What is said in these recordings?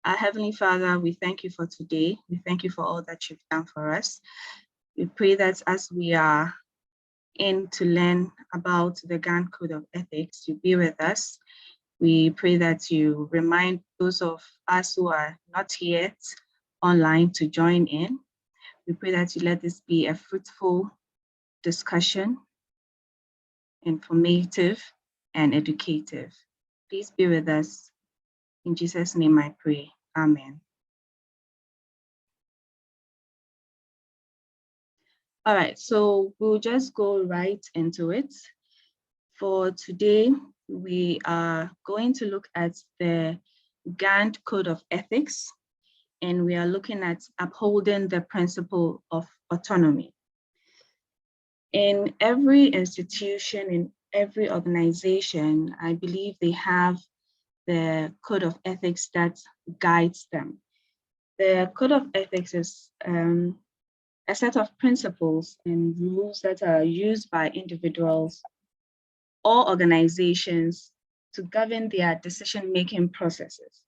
Our Heavenly Father, we thank you for today. We thank you for all that you've done for us. We pray that as we are in to learn about the GAND Code of Ethics, you be with us. We pray that you remind those of us who are not yet online to join in. We pray that you let this be a fruitful discussion, informative and educative. Please be with us. In Jesus' name I pray. Amen. All right, so we'll just go right into it. For today, we are going to look at the GAND Code of Ethics, and we are looking at upholding the principle of autonomy. In every institution, in every organization, I believe they have the Code of Ethics that guides them. The Code of Ethics is a set of principles and rules that are used by individuals or organizations to govern their decision-making processes.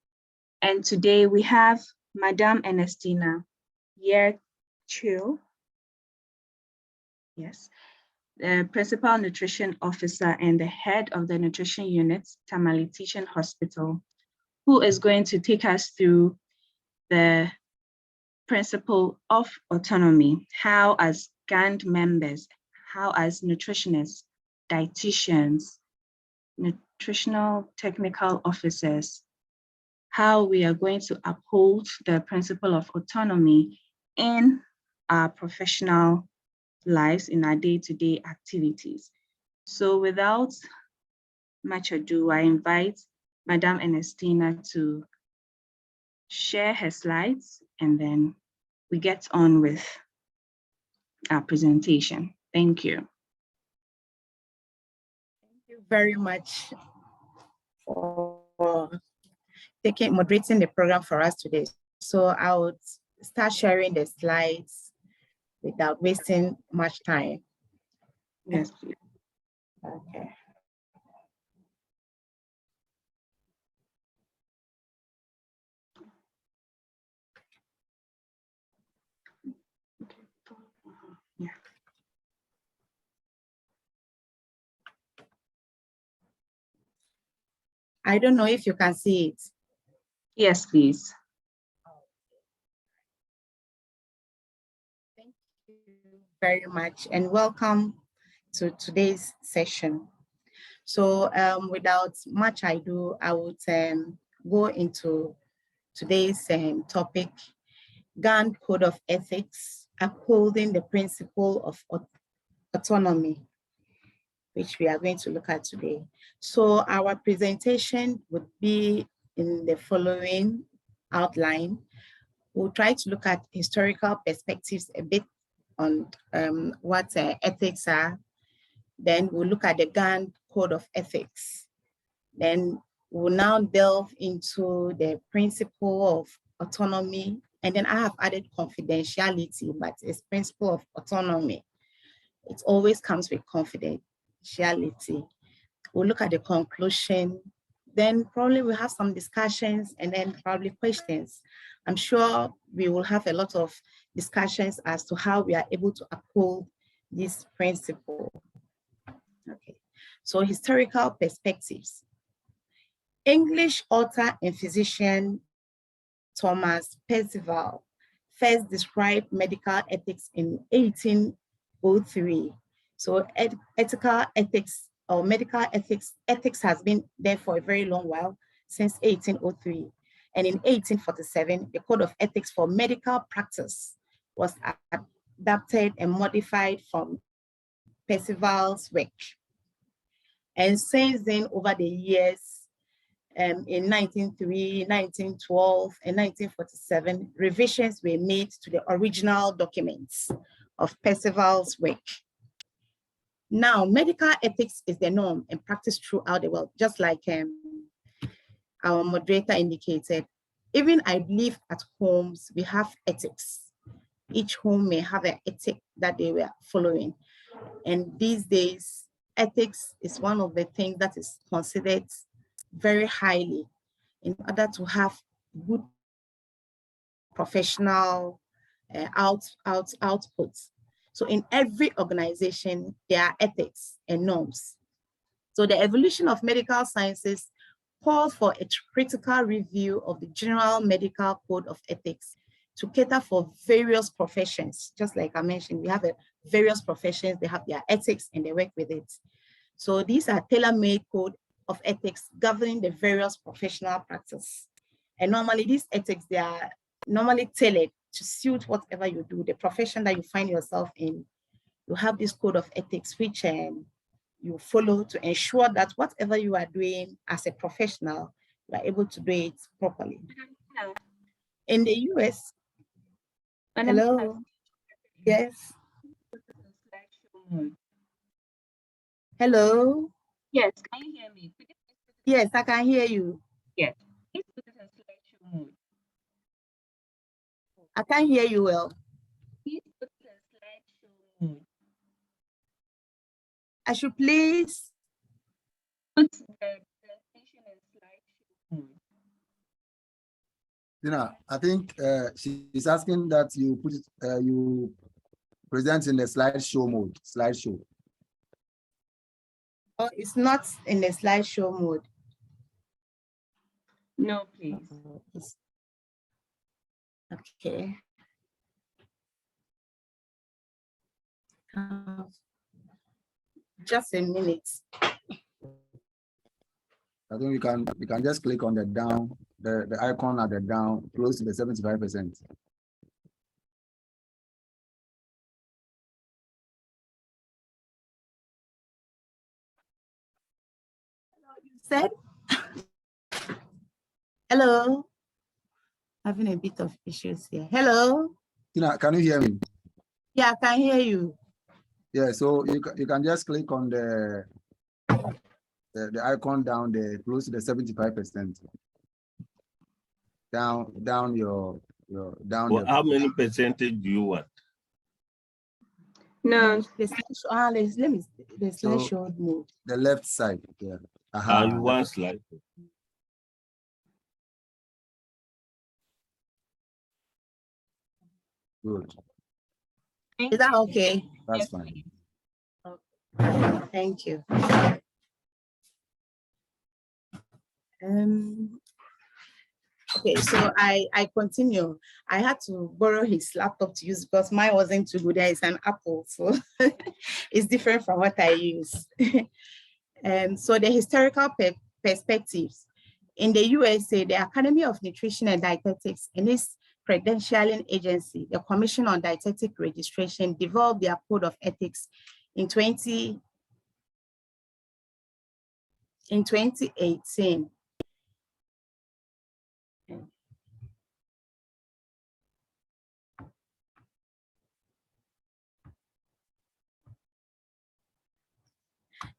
And today we have Madame Tina Yirkyio, yes, the Principal Nutrition Officer and the Head of the Nutrition Unit, Tamale Teaching Hospital, who is going to take us through the principle of autonomy, how as GAND members, how as nutritionists, dietitians, nutritional technical officers, how we are going to uphold the principle of autonomy in our professional lives, in our day-to-day activities. So without much ado, I invite Madame Ernestina to share her slides, and then we get on with our presentation. Thank you. Thank you very much for moderating the program for us today. So I would start sharing the slides without wasting much time. Yes, please. Okay. Yeah. I don't know if you can see it. Yes, please. Thank you very much and welcome to today's session. So without much ado, I would go into today's topic, GAND Code of Ethics, Upholding the Principle of Autonomy, which we are going to look at today. So our presentation would be in the following outline. We'll try to look at historical perspectives a bit on what ethics are. Then we'll look at the GAND Code of Ethics. Then we'll now delve into the principle of autonomy. And then I have added confidentiality, but it's principle of autonomy. It always comes with confidentiality. We'll look at the conclusion. Then probably we'll have some discussions and then probably questions. I'm sure we will have a lot of discussions as to how we are able to uphold this principle. Okay, so historical perspectives. English author and physician Thomas Percival first described medical ethics in 1803. So ethical ethics or medical ethics has been there for a very long while, since 1803. And in 1847, the Code of Ethics for Medical Practice was adapted and modified from Percival's work. And since then, over the years, in 1903, 1912, and 1947, revisions were made to the original documents of Percival's work. Now, medical ethics is the norm and practice throughout the world, just like our moderator indicated. Even I believe at homes, we have ethics. Each home may have an ethic that they were following. And these days, ethics is one of the things that is considered very highly in order to have good professional outputs. So in every organization, there are ethics and norms. So the evolution of medical sciences calls for a critical review of the General Medical Code of Ethics to cater for various professions. Just like I mentioned, we have various professions, they have their ethics and they work with it. So these are tailor-made code of ethics governing the various professional practice. And normally these ethics, they are normally tailored to suit whatever you do, the profession that you find yourself in. You have this code of ethics, which you follow to ensure that whatever you are doing as a professional, you are able to do it properly. In the US, hello, yes. Hello. Yes, can you hear me? Yes, I can hear you. Yes. Please put it in slideshow mode. I can't hear you well. Please put it in slideshow mode. I should please put the presentation in slideshow mode. Tina, I think she's asking that you put it, you present in the slideshow mode. Slideshow. Oh, it's not in the slideshow mode. No, please. Okay. Just a minute. I think you can just click on the down, the icon at the down, close to the 75%. You said? Hello. Having a bit of issues here. Hello. Tina, can you hear me? Yeah, I can hear you. Yeah, so you can just click on the icon down there, close to the 75%. Down your down. Well, how many percentage do you want? No. The slideshow mode. The left side. Yeah. You want slide. Good. Is that okay? That's fine. Thank you. Okay, so I continue. I had to borrow his laptop to use because mine wasn't too good. There is an Apple, so it's different from what I use. So the historical perspectives. In the USA, the Academy of Nutrition and Dietetics and its credentialing agency, the Commission on Dietetic Registration, developed their code of ethics in 2018.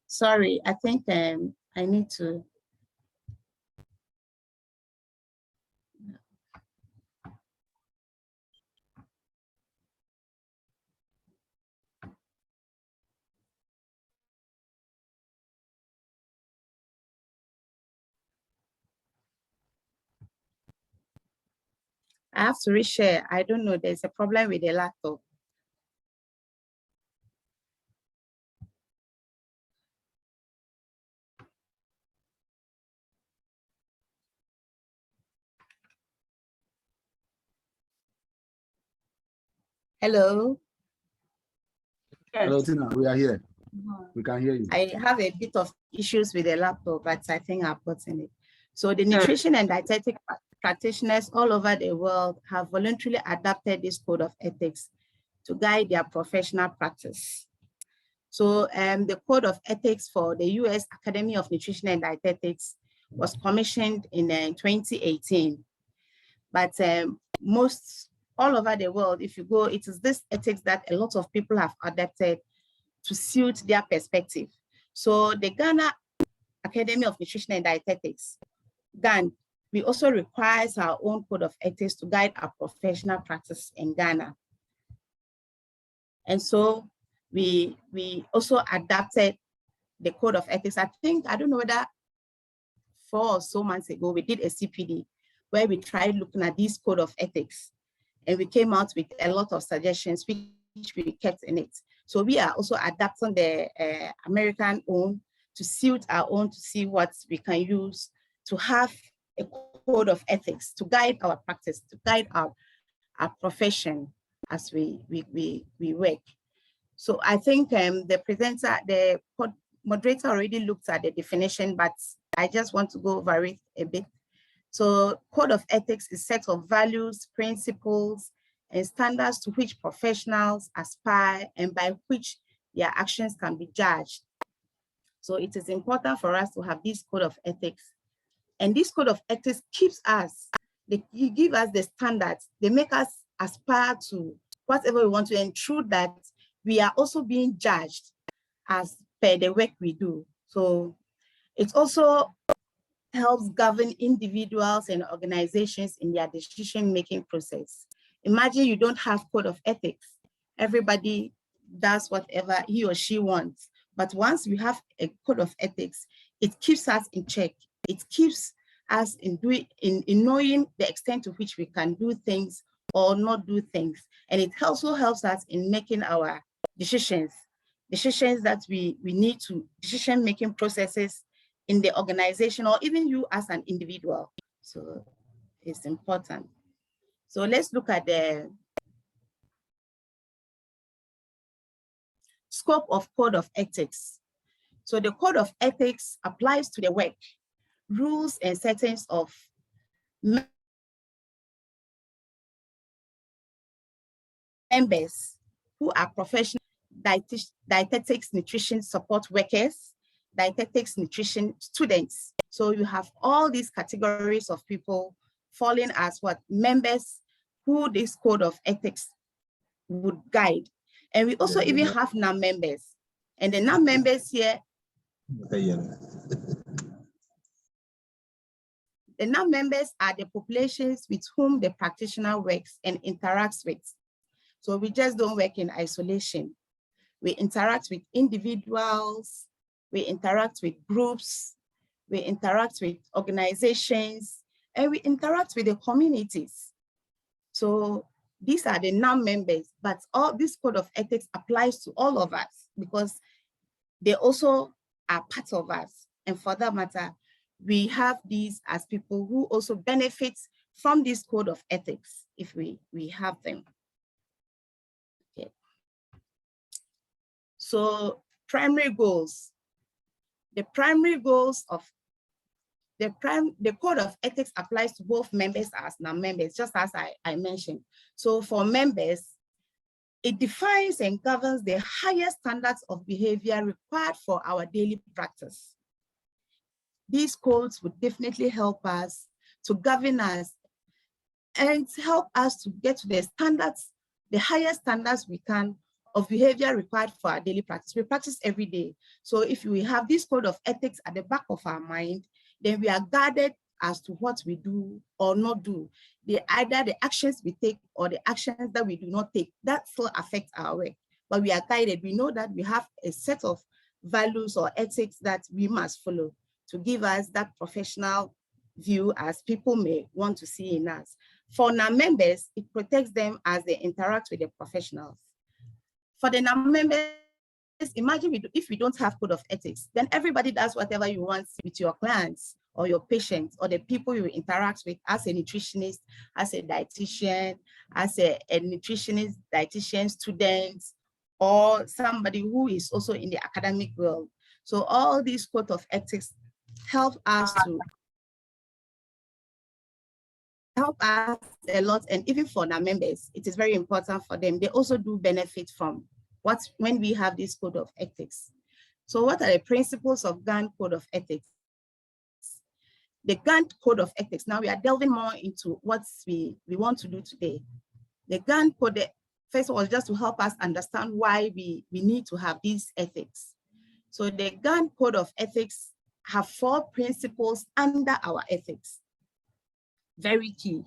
Sorry, I think I need to. I have to reshare. I don't know. There's a problem with the laptop. Hello. Hello, Tina. We are here. We can hear you. I have a bit of issues with the laptop, but I think I've gotten it. So the nutrition and dietetic practitioners all over the world have voluntarily adopted this code of ethics to guide their professional practice. So the code of ethics for the US Academy of Nutrition and Dietetics was commissioned in 2018. But all over the world, if you go, it is this ethics that a lot of people have adapted to suit their perspective. So the Ghana Academy of Nutrition and Dietetics, GAND, we also requires our own code of ethics to guide our professional practice in Ghana. And so we also adapted the code of ethics. I don't know whether 4 or so months ago, we did a CPD where we tried looking at this code of ethics and we came out with a lot of suggestions which we kept in it. So we are also adapting the American own to suit our own, to see what we can use to have a code of ethics to guide our practice, to guide our profession as we work. So I think the moderator already looked at the definition, but I just want to go over it a bit. So code of ethics is a set of values, principles, and standards to which professionals aspire and by which their actions can be judged. So it is important for us to have this code of ethics. And this code of ethics keeps us, they give us the standards, they make us aspire to whatever we want to, and through that, we are also being judged as per the work we do. So it also helps govern individuals and organizations in their decision-making process. Imagine you don't have code of ethics. Everybody does whatever he or she wants. But once we have a code of ethics, it keeps us in check. It keeps us in knowing the extent to which we can do things or not do things. And it also helps us in making our decisions that we need to, decision-making processes in the organization or even you as an individual. So it's important. So let's look at the scope of code of ethics. So the code of ethics applies to the work, rules and settings of members who are professional dietetics, nutrition support workers, dietetics, nutrition students. So you have all these categories of people falling as what members who this code of ethics would guide. And we also even have non-members. And the non-members here, the non-members are the populations with whom the practitioner works and interacts with. So we just don't work in isolation. We interact with individuals, we interact with groups, we interact with organizations, and we interact with the communities. So these are the non-members, but all this code of ethics applies to all of us because they also are part of us. And for that matter, we have these as people who also benefit from this code of ethics if we have them. Okay. So primary goals. The primary goals of the code of ethics applies to both members as non-members, just as I mentioned. So for members, it defines and governs the highest standards of behavior required for our daily practice. These codes would definitely help us to govern us and help us to get to the standards, the highest standards we can of behavior required for our daily practice. We practice every day. So if we have this code of ethics at the back of our mind, then we are guided as to what we do or not do. Either the actions we take or the actions that we do not take, that still affects our work. But we are guided. We know that we have a set of values or ethics that we must follow to give us that professional view as people may want to see in us. For non-members, it protects them as they interact with the professionals. For the non-members, imagine if we don't have code of ethics, then everybody does whatever you want with your clients or your patients or the people you interact with as a nutritionist, as a dietitian, as a nutritionist, dietitian student, or somebody who is also in the academic world. So all these code of ethics help us a lot, and even for our members, it is very important for them. They also do benefit from when we have this code of ethics. So what are the principles of GAND Code of Ethics? The GAND Code of Ethics, now we are delving more into what we want to do today. The GAND Code, first of all, just to help us understand why we need to have these ethics. So the GAND Code of Ethics have 4 principles under our ethics. Very key.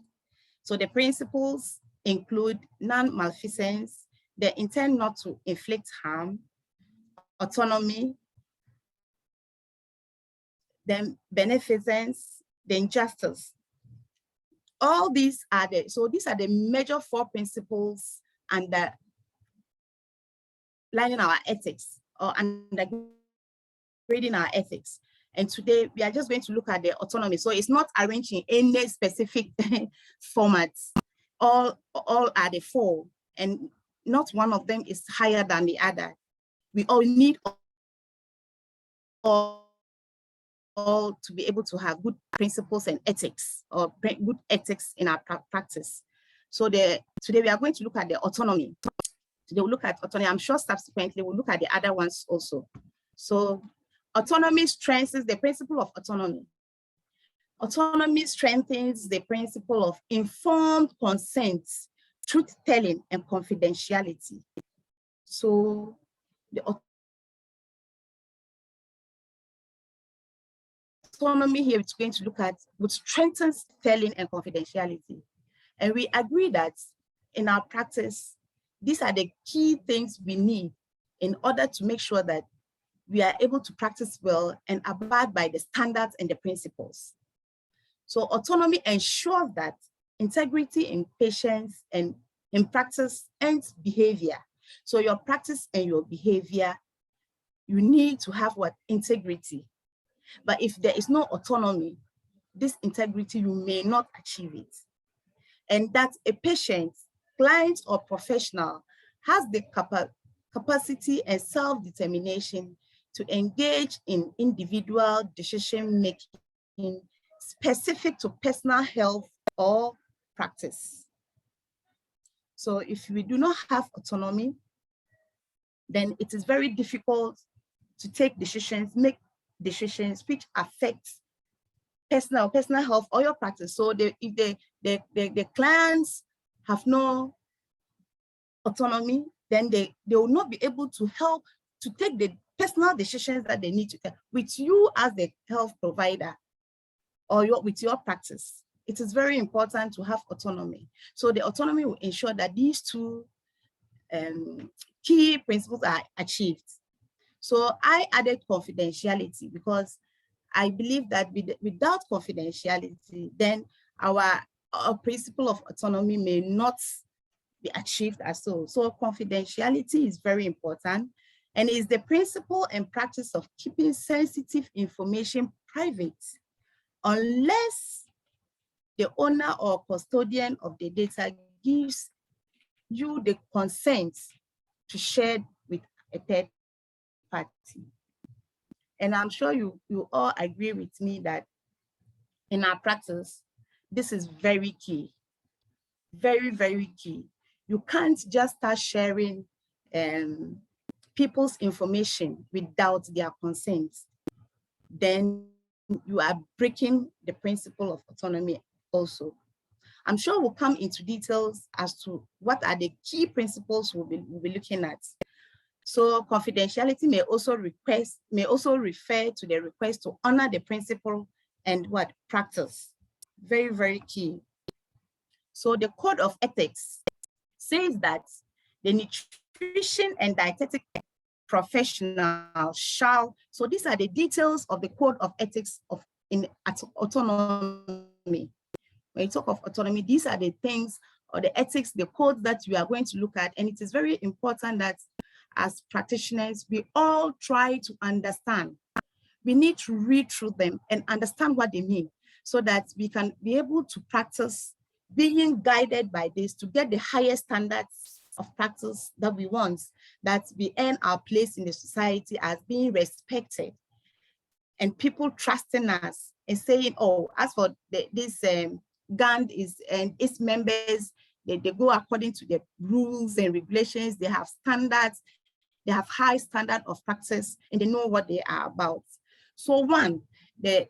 So the principles include non-malfeasance, the intent not to inflict harm, autonomy, then beneficence, then justice. all these are these are the major 4 principles under lining our ethics or undergrading our ethics. And today we are just going to look at the autonomy. So it's not arranged in any specific formats. All are the 4, and not one of them is higher than the other. We all need all to be able to have good principles and ethics, or good ethics in our practice. So today we are going to look at the autonomy. Today we'll look at autonomy. I'm sure subsequently we'll look at the other ones also. So autonomy strengthens the principle of autonomy. Autonomy strengthens the principle of informed consent, truth-telling, and confidentiality. So the autonomy here it's going to look at which strengthens telling and confidentiality. And we agree that in our practice, these are the key things we need in order to make sure that we are able to practice well and abide by the standards and the principles. So autonomy ensures that integrity in patients and in practice and behavior. So your practice and your behavior, you need to have what? Integrity. But if there is no autonomy, this integrity, you may not achieve it. And that a patient, client, or professional has the capacity and self-determination to engage in individual decision-making specific to personal health or practice. So if we do not have autonomy, then it is very difficult to take decisions, make decisions which affect personal health or your practice. So if the clients have no autonomy, then they will not be able to help to take the personal decisions that they need to take with you as the health provider or with your practice. It is very important to have autonomy. So the autonomy will ensure that these 2 key principles are achieved. So I added confidentiality because I believe that without confidentiality, then our principle of autonomy may not be achieved as well. So confidentiality is very important, and is the principle and practice of keeping sensitive information private unless the owner or custodian of the data gives you the consent to share with a third party. And I'm sure you all agree with me that in our practice, this is very key, very, very key. You can't just start sharing people's information without their consent. Then you are breaking the principle of autonomy also. I'm sure we'll come into details as to what are the key principles we'll be looking at. So confidentiality may also refer to the request to honor the principle and what? Practice. Very, very key. So the Code of Ethics says that the nutrition and dietetic professional shall, so these are the details of the Code of Ethics in autonomy. When you talk of autonomy, these are the things or the ethics, the codes that we are going to look at. And it is very important that as practitioners, we all try to understand. We need to read through them and understand what they mean so that we can be able to practice being guided by this to get the highest standards of practice that we want, that we earn our place in the society as being respected and people trusting us and saying, oh, as for this GAND and its members, they go according to the rules and regulations, they have standards, they have high standard of practice, and they know what they are about. So 1, the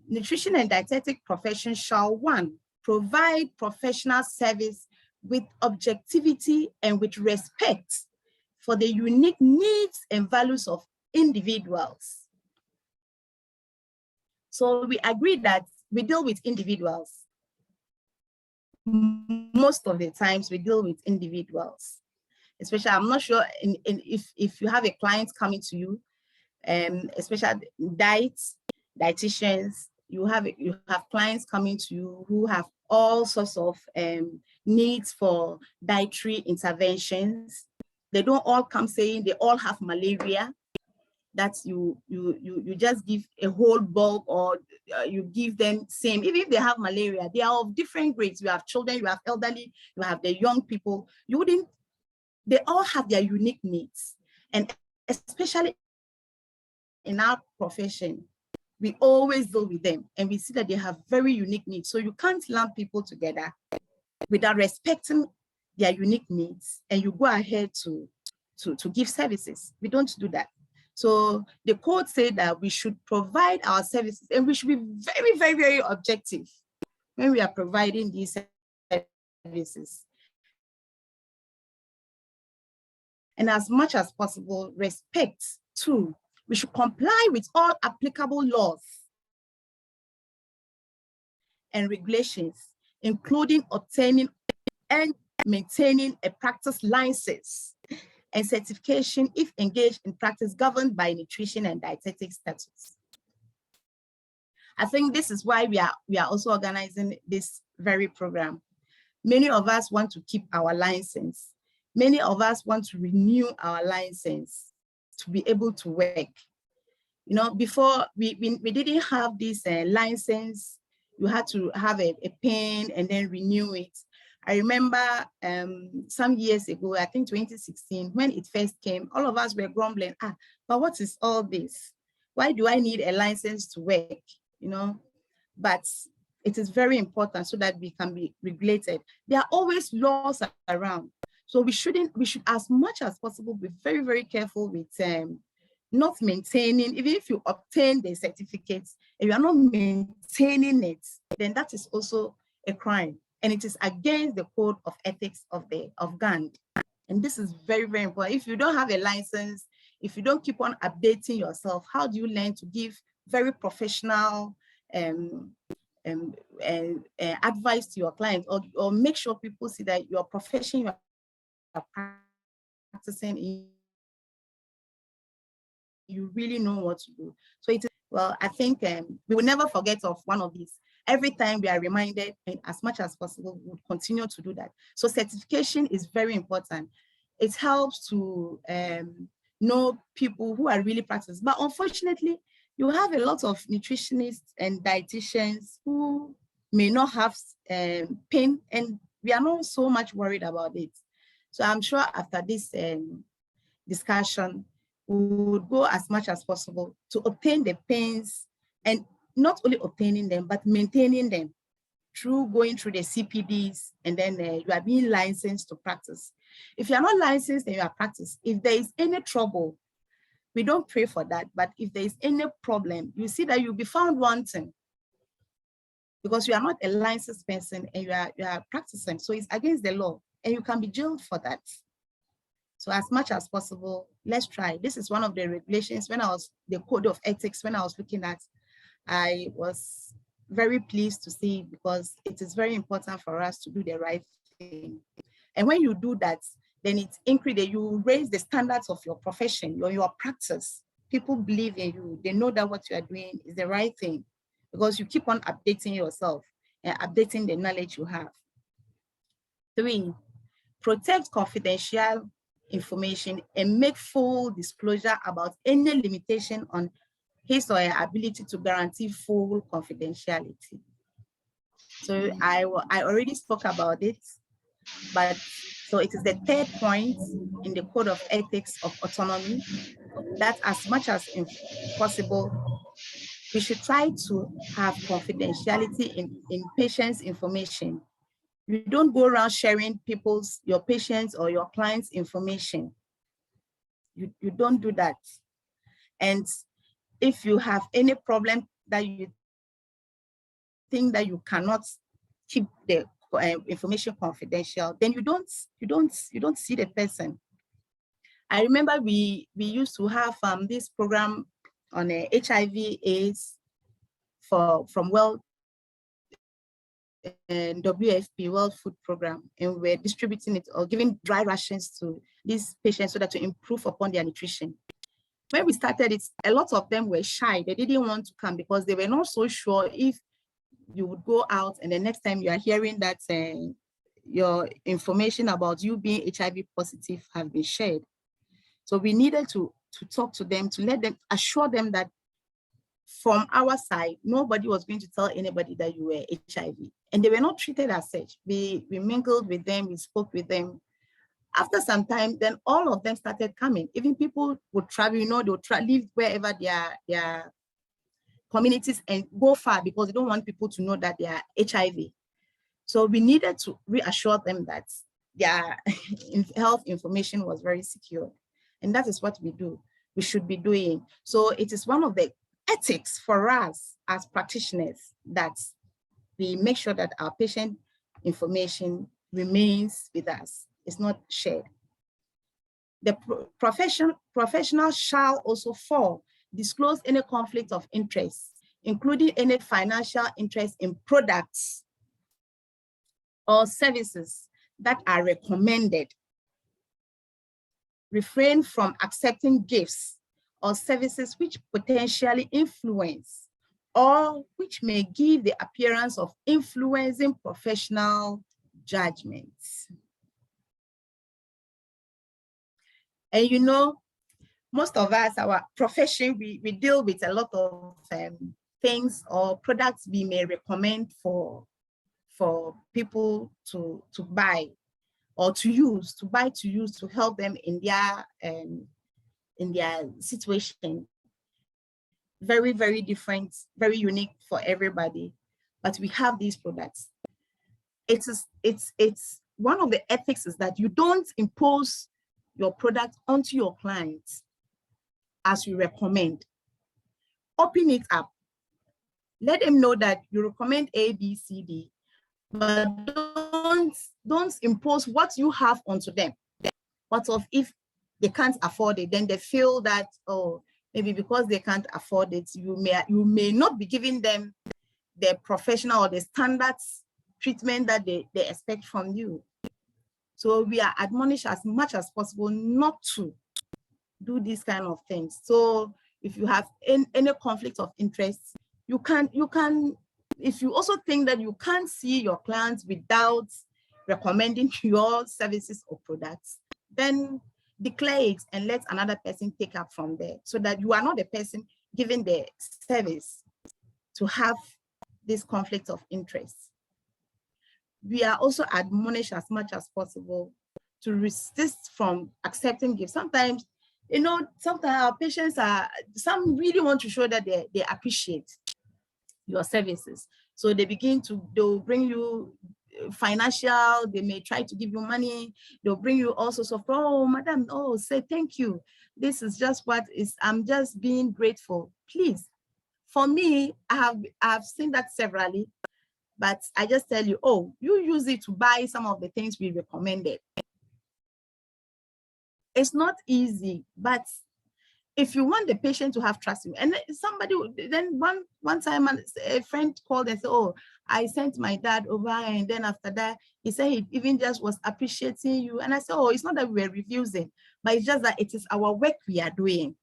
nutrition and dietetic profession shall 1, provide professional service with objectivity and with respect for the unique needs and values of individuals. So we agree that we deal with individuals. Most of the times we deal with individuals. Especially, I'm not sure if you have a client coming to you, especially dietitians, you have clients coming to you who have all sorts of needs for dietary interventions. They don't all come saying they all have malaria. That you just give a whole bulb, or you give them same. Even if they have malaria, they are of different grades. You have children, you have elderly, you have the young people. They all have their unique needs. And especially in our profession, we always deal with them and we see that they have very unique needs. So you can't lump people together without respecting their unique needs, and you go ahead to give services. We don't do that. So the code said that we should provide our services, and we should be very, very, very objective when we are providing these services. And as much as possible, respect too. We should comply with all applicable laws and regulations, including obtaining and maintaining a practice license and certification if engaged in practice governed by nutrition and dietetic statutes. I think this is why we are also organizing this very program. Many of us want to keep our license. Many of us want to renew our license to be able to work. You know, before we didn't have this license. You had to have a pen and then renew it. I remember some years ago, I think 2016, when it first came, all of us were grumbling, but what is all this? Why do I need a license to work? You know, but it is very important so that we can be regulated. There are always laws around. So we should, as much as possible, be very, very careful with not maintaining. Even if you obtain the certificates and you are not maintaining it, then that is also a crime. And it is against the code of ethics of GAND. And this is very, very important. If you don't have a license, if you don't keep on updating yourself, how do you learn to give very professional advice to your clients, or make sure people see that your profession you are practicing, you really know what to do. So it is, well, I think we will never forget of one of these. Every time we are reminded, and as much as possible, we will continue to do that. So certification is very important. It helps to know people who are really practicing. But unfortunately, you have a lot of nutritionists and dietitians who may not have PIN, and we are not so much worried about it. So I'm sure after this discussion, we would go as much as possible to obtain the PINs, and not only obtaining them, but maintaining them through going through the CPDs, and then you are being licensed to practice. If you are not licensed and you are practicing, if there is any trouble, we don't pray for that, but if there is any problem, you see that you'll be found wanting because you are not a licensed person and you are practicing. So it's against the law and you can be jailed for that. So as much as possible, let's try. This is one of the regulations. When I was, the code of ethics, when I was looking at, I was very pleased to see, because it is very important for us to do the right thing. And when you do that, then it's increased, you raise the standards of your profession, your practice. People believe in you. They know that what you are doing is the right thing, because you keep on updating yourself and updating the knowledge you have. 3, protect confidential information and make full disclosure about any limitation on his or her ability to guarantee full confidentiality. So I already spoke about it, but so it is the 3rd point in the code of ethics of autonomy, that as much as possible, we should try to have confidentiality in patients' information. You don't go around sharing your patients' or your clients' information. You don't do that. And if you have any problem that you think that you cannot keep the information confidential, then you don't see the person. I remember we used to have this program on HIV/AIDS from World and WFP, World Food Program, and we're distributing it or giving dry rations to these patients so that to improve upon their nutrition. When we started it, a lot of them were shy. They didn't want to come because they were not so sure if you would go out and the next time you are hearing that your information about you being HIV positive have been shared. So we needed to talk to them, to let them, assure them that from our side, nobody was going to tell anybody that you were HIV. And they were not treated as such. We mingled with them, we spoke with them. After some time, then all of them started coming. Even people would travel, you know, they would live wherever their communities and go far because they don't want people to know that they are HIV. So we needed to reassure them that their health information was very secure. And that is what we should be doing. So it is one of the ethics for us as practitioners that we make sure that our patient information remains with us. It's not shared. The professional shall also disclose any conflict of interest, including any financial interest in products or services that are recommended. Refrain from accepting gifts or services which potentially influence or which may give the appearance of influencing professional judgments. And you know, most of us, our profession, we deal with a lot of things or products we may recommend for people to buy or to use, to help them in their situation. Very, very different, very unique for everybody. But we have these products. It's one of the ethics is that you don't impose your product onto your clients as you recommend. Open it up. Let them know that you recommend A, B, C, D, but don't impose what you have onto them. What if they can't afford it? Then they feel that, oh, maybe because they can't afford it, you may not be giving them the professional or the standards treatment that they expect from you. So we are admonished as much as possible not to do these kind of things. So if you have any conflict of interest, you can, if you also think that you can't see your clients without recommending your services or products, then declare it and let another person take up from there so that you are not the person giving the service to have this conflict of interest. We are also admonished as much as possible to resist from accepting gifts. Sometimes, you know, sometimes our patients some really want to show that they appreciate your services. So they'll bring you financial, they may try to give you money, they'll bring you all sorts of, oh, madam, oh, say thank you. This is just I'm just being grateful. Please, for me, I've seen that severally, but I just tell you, oh, you use it to buy some of the things we recommended. It's not easy, but if you want the patient to have trust in you, and then one time a friend called and said, oh, I sent my dad over, and then after that, he said he even just was appreciating you. And I said, oh, it's not that we're refusing, but it's just that it is our work we are doing.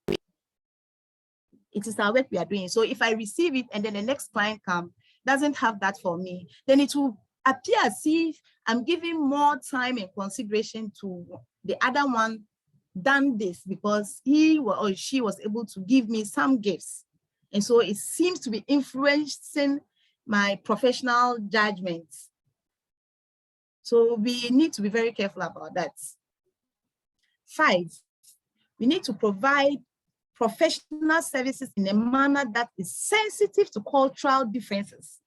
It is our work we are doing. So if I receive it and then the next client doesn't have that for me, then it will appear as if I'm giving more time and consideration to the other one than this because he or she was able to give me some gifts. And so it seems to be influencing my professional judgments. So we need to be very careful about that. 5, we need to provide professional services in a manner that is sensitive to cultural differences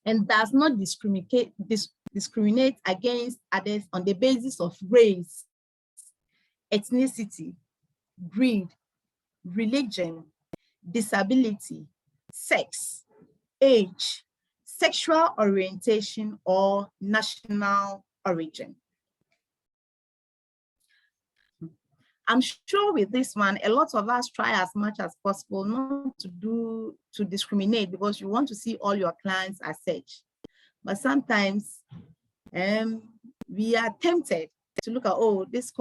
and does not discriminate against others on the basis of race, ethnicity, breed, religion, disability, sex, age, sexual orientation, or national origin. I'm sure with this one, a lot of us try as much as possible not to discriminate because you want to see all your clients as such. But sometimes we are tempted to look at, oh, this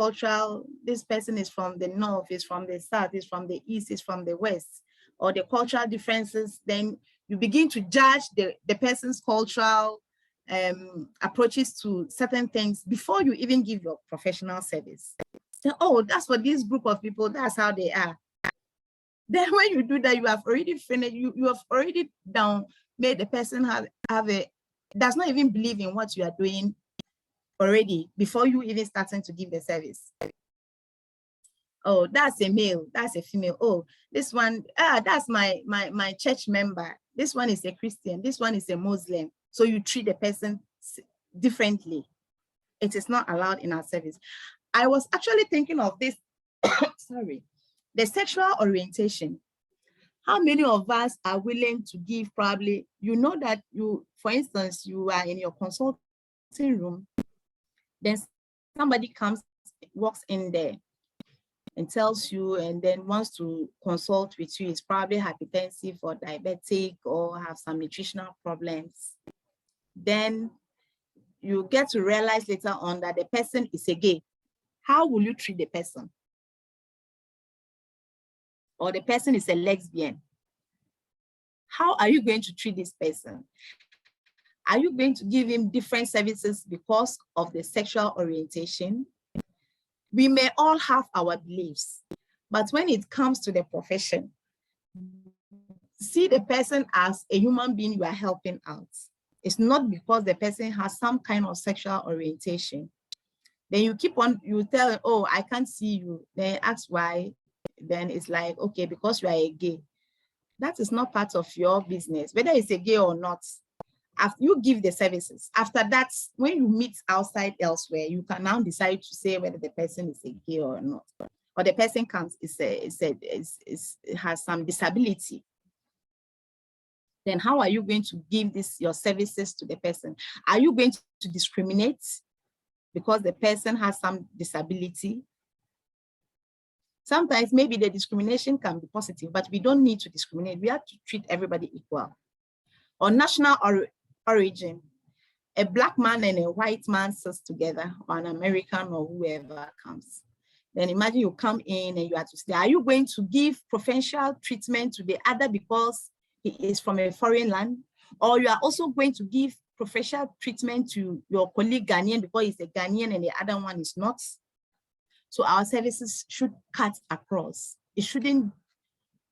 person is from the north, is from the south, is from the east, is from the west, or the cultural differences, then You begin to judge the person's cultural approaches to certain things before you even give your professional service. So, oh, that's for this group of people, that's how they are. Then when you do that, you have already finished, you have already made the person does not even believe in what you are doing already before you even starting to give the service. Oh, that's a male, that's a female. Oh, this one, that's my church member. This one is a Christian, this one is a Muslim. So you treat the person differently. It is not allowed in our service. I was actually thinking of this, sorry, the sexual orientation. How many of us are willing to give probably, you know that you, for instance, you are in your consulting room, then somebody walks in there and tells you and then wants to consult with you, is probably hypertensive or diabetic or have some nutritional problems. Then you get to realize later on that the person is a gay. How will you treat the person? Or the person is a lesbian. How are you going to treat this person? Are you going to give him different services because of the sexual orientation? We may all have our beliefs, but when it comes to the profession, see the person as a human being you are helping out. It's not because the person has some kind of sexual orientation. Then you keep on, you tell, oh, I can't see you. Then ask why. Then it's like, okay, because you are a gay. That is not part of your business, whether it's a gay or not. After you give the services, after that, when you meet outside elsewhere, you can now decide to say whether the person is a gay or not. Or the person has some disability. Then how are you going to give your services to the person? Are you going to discriminate because the person has some disability? Sometimes maybe the discrimination can be positive, but we don't need to discriminate. We have to treat everybody equal. Or national origin, a black man and a white man sits together, or an American or whoever comes. Then imagine you come in and you have to say, are you going to give preferential treatment to the other because he is from a foreign land? Or you are also going to give preferential treatment to your colleague Ghanaian because he's a Ghanaian and the other one is not? So our services should cut across. It shouldn't,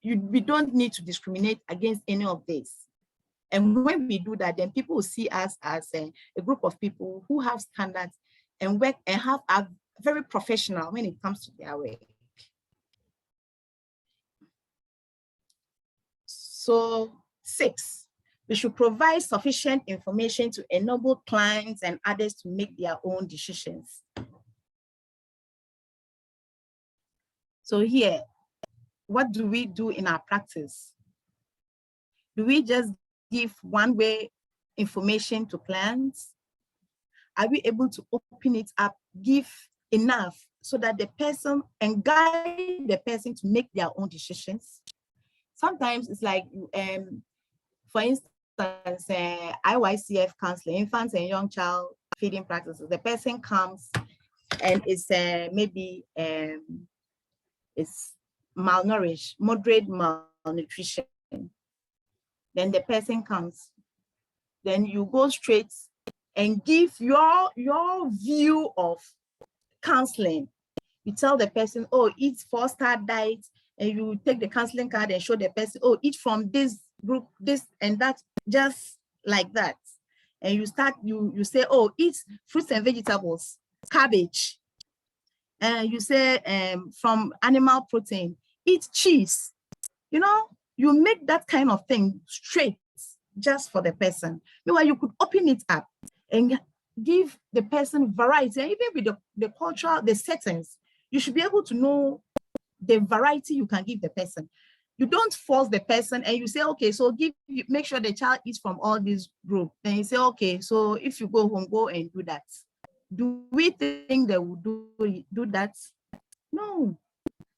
we don't need to discriminate against any of this. And when we do that, then people will see us as a group of people who have standards and work and are very professional when it comes to their work. So 6, we should provide sufficient information to enable clients and others to make their own decisions. So here, what do we do in our practice? Do we just give one-way information to clients? Are we able to open it up, give enough so that the person and guide the person to make their own decisions? Sometimes it's like, for instance, IYCF counseling, infants and young child feeding practices. The person comes and it's maybe it's malnourished, moderate malnutrition. Then the person comes, then you go straight and give your view of counseling. You tell the person, oh, eat 4-star diet, and you take the counseling card and show the person, oh, eat from this group, this and that, just like that. And you start, you say, oh, eat fruits and vegetables, cabbage. And you say from animal protein, eat cheese. You know, you make that kind of thing straight just for the person. Meanwhile, you could open it up and give the person variety. And even with the cultural, the settings, you should be able to know the variety you can give the person. You don't force the person and you say, okay, so make sure the child eats from all these groups. Then you say, okay, so if you go home, go and do that. Do we think they will do that? No.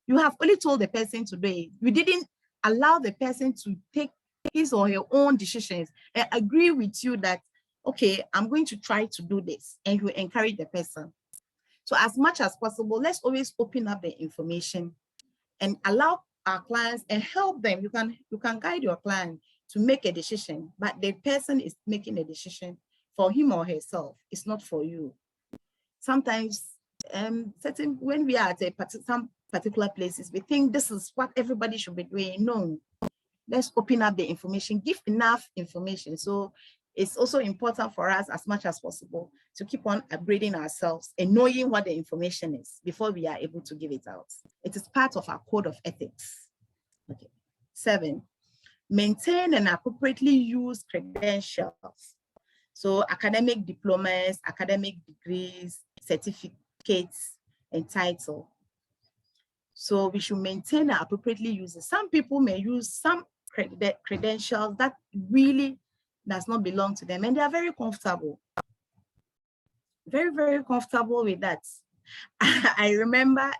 You have only told the person to do it. You didn't allow the person to take his or her own decisions and agree with you that, okay, I'm going to try to do this, and you encourage the person. So as much as possible, let's always open up the information and allow our clients and help them. You can guide your client to make a decision, but the person is making a decision for him or herself. It's not for you. Sometimes, when we are at some particular places, we think this is what everybody should be doing. No, let's open up the information, give enough information. So it's also important for us as much as possible to keep on upgrading ourselves and knowing what the information is before we are able to give it out. It is part of our code of ethics. Okay. 7, maintain and appropriately use credentials. So academic diplomas, academic degrees, certificates, and title. So we should maintain and appropriately use it. Some people may use some credentials that really does not belong to them, and they are very comfortable. Very, very comfortable with that. I remember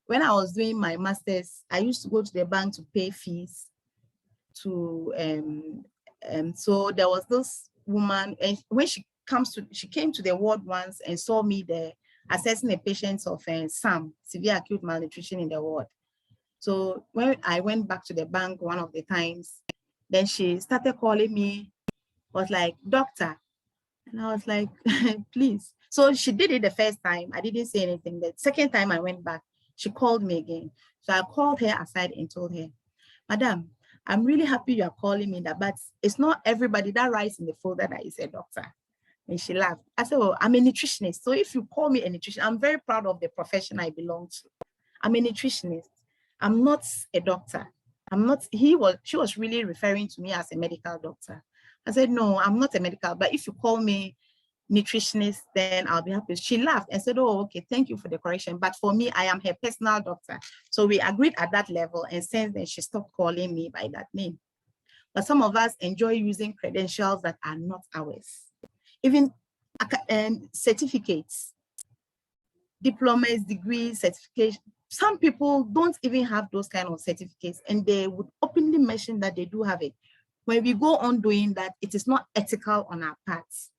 when I was doing my master's, I used to go to the bank to pay fees to, so there was this woman, and when she came to the ward once and saw me there assessing a patient of SAM, severe acute malnutrition in the ward. So when I went back to the bank one of the times, then she started calling me, was like, doctor. And I was like, please. So she did it the first time. I didn't say anything. The second time I went back, she called me again. So I called her aside and told her, Madam, I'm really happy you are calling me that, but it's not everybody that writes in the folder that is a doctor. And she laughed. I said, well, I'm a nutritionist. So if you call me a nutritionist, I'm very proud of the profession I belong to. I'm a nutritionist. I'm not a doctor. I'm not, she was really referring to me as a medical doctor. I said, no, I'm not a medical, but if you call me nutritionist, then I'll be happy. She laughed and said, oh, okay, thank you for the correction. But for me, I am her personal doctor. So we agreed at that level, and since then she stopped calling me by that name. But some of us enjoy using credentials that are not ours. Even certificates, diplomas, degrees, certificates. Some people don't even have those kind of certificates, and they would openly mention that they do have it. When we go on doing that, it is not ethical on our parts.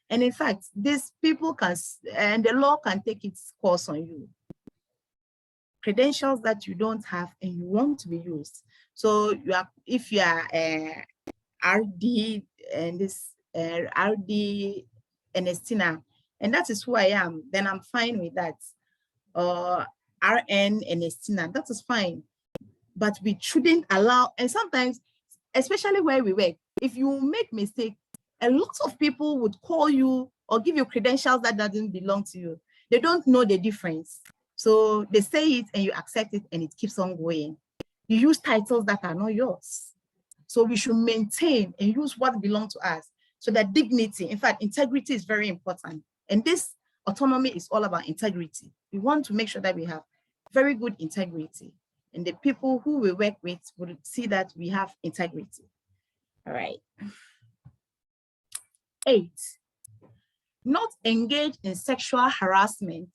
And in fact, these people can, and the law can take its course on you. Credentials that you don't have and you want to be used. So you are, if you are RD and this RD and Estina, and that is who I am, then I'm fine with that. RN and Estina, that is fine. But we shouldn't allow, and sometimes, especially where we work, if you make mistake, a lot of people would call you or give you credentials that doesn't belong to you. They don't know the difference. So they say it and you accept it and it keeps on going. You use titles that are not yours. So we should maintain and use what belongs to us. So that dignity, in fact, integrity is very important. And this autonomy is all about integrity. We want to make sure that we have very good integrity. And the people who we work with will see that we have integrity. All right. 8, not engage in sexual harassment,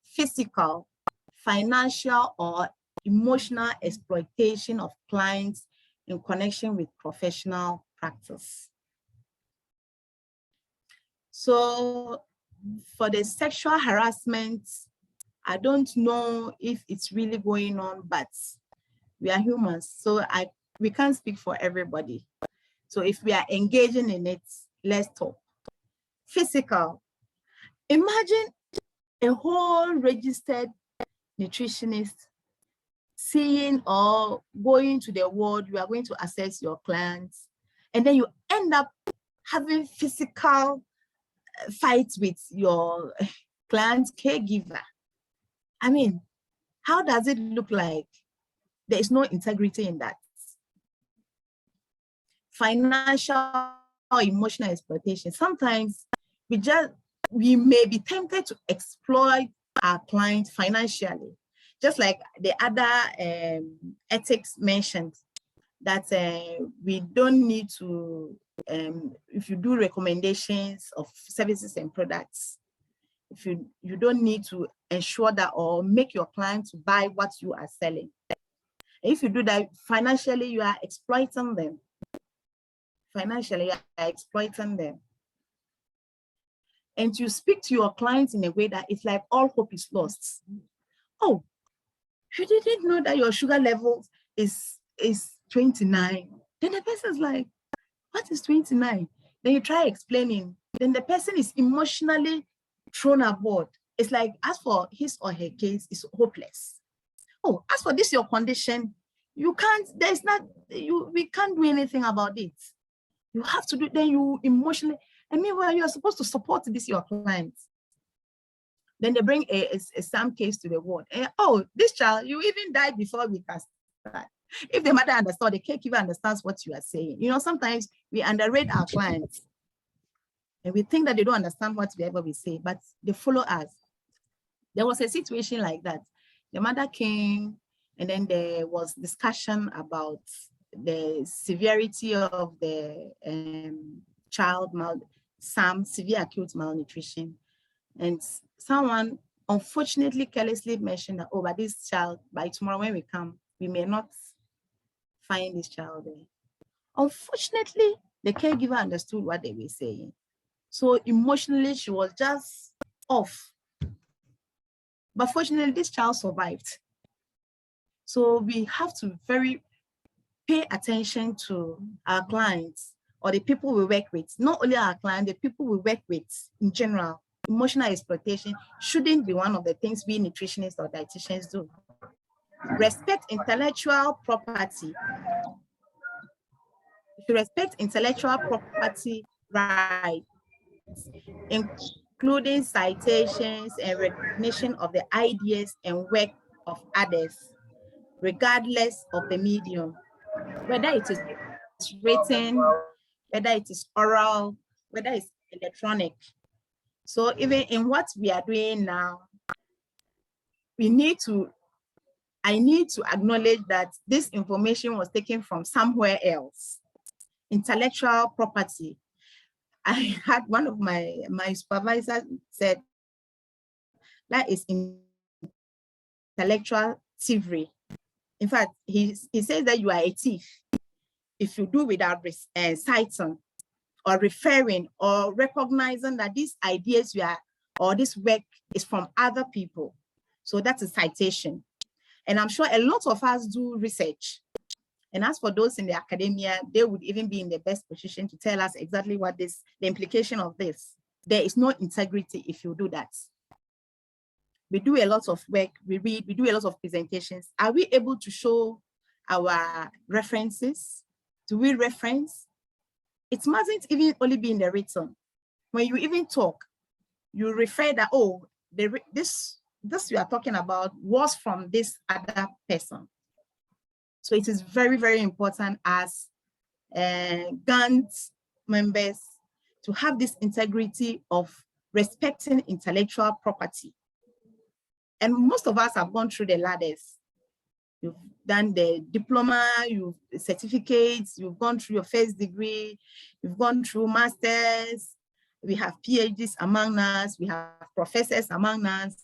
physical, financial, or emotional exploitation of clients in connection with professional practice. So for the sexual harassment, I don't know if it's really going on, but we are humans, so we can't speak for everybody. So if we are engaging in it, let's talk. Physical. Imagine a whole registered nutritionist seeing or going to the ward, you are going to assess your clients, and then you end up having physical fights with your client's caregiver. I mean, how does it look like? There is no integrity in that. Financial or emotional exploitation. Sometimes we may be tempted to exploit our clients financially, just like the other ethics mentioned, that we don't need to, if you do recommendations of services and products, if you don't need to ensure that or make your clients buy what you are selling. If you do that financially, you are exploiting them. Financially, you are exploiting them. And you speak to your clients in a way that it's like all hope is lost. Oh, you didn't know that your sugar level is 29. Then the person's like, what is 29? Then you try explaining. Then the person is emotionally thrown aboard. It's like, as for his or her case, it's hopeless. Oh, as for this, your condition, you can't, we can't do anything about it. You have to do, then you emotionally, and meanwhile, you are supposed to support this, your clients. Then they bring some case to the ward. And, oh, this child, you even died before we can start. If the mother understands, the caregiver understands what you are saying. You know, sometimes we underrate our clients and we think that they don't understand whatever we say, but they follow us. There was a situation like that. The mother came and then there was discussion about the severity of the child, some severe acute malnutrition. And someone unfortunately carelessly mentioned that, oh, but this child, by tomorrow when we come, we may not find this child there. Unfortunately, the caregiver understood what they were saying. So emotionally, she was just off. But fortunately, this child survived. So we have to pay attention to our clients or the people we work with. Not only our clients, the people we work with in general. Emotional exploitation shouldn't be one of the things we nutritionists or dietitians do. Respect intellectual property. We should respect intellectual property rights, including citations and recognition of the ideas and work of others, regardless of the medium, whether it is written, whether it is oral, whether it's electronic. So even in what we are doing now, I need to acknowledge that this information was taken from somewhere else. Intellectual property. I had one of my supervisors said, that is intellectual thievery. In fact, he says that you are a thief if you do without citing or referring or recognizing that these ideas or this work is from other people. So that's a citation. And I'm sure a lot of us do research. And as for those in the academia, they would even be in the best position to tell us exactly what the implication of this. There is no integrity if you do that. We do a lot of work, we read, we do a lot of presentations. Are we able to show our references? Do we reference? It mustn't even only be in the written. When you even talk, you refer that, oh, this you are talking about was from this other person. So it is very, very important as GAND members to have this integrity of respecting intellectual property. And most of us have gone through the ladders. You've done the diploma, you've certificates, you've gone through your first degree, you've gone through masters, we have PhDs among us, we have professors among us.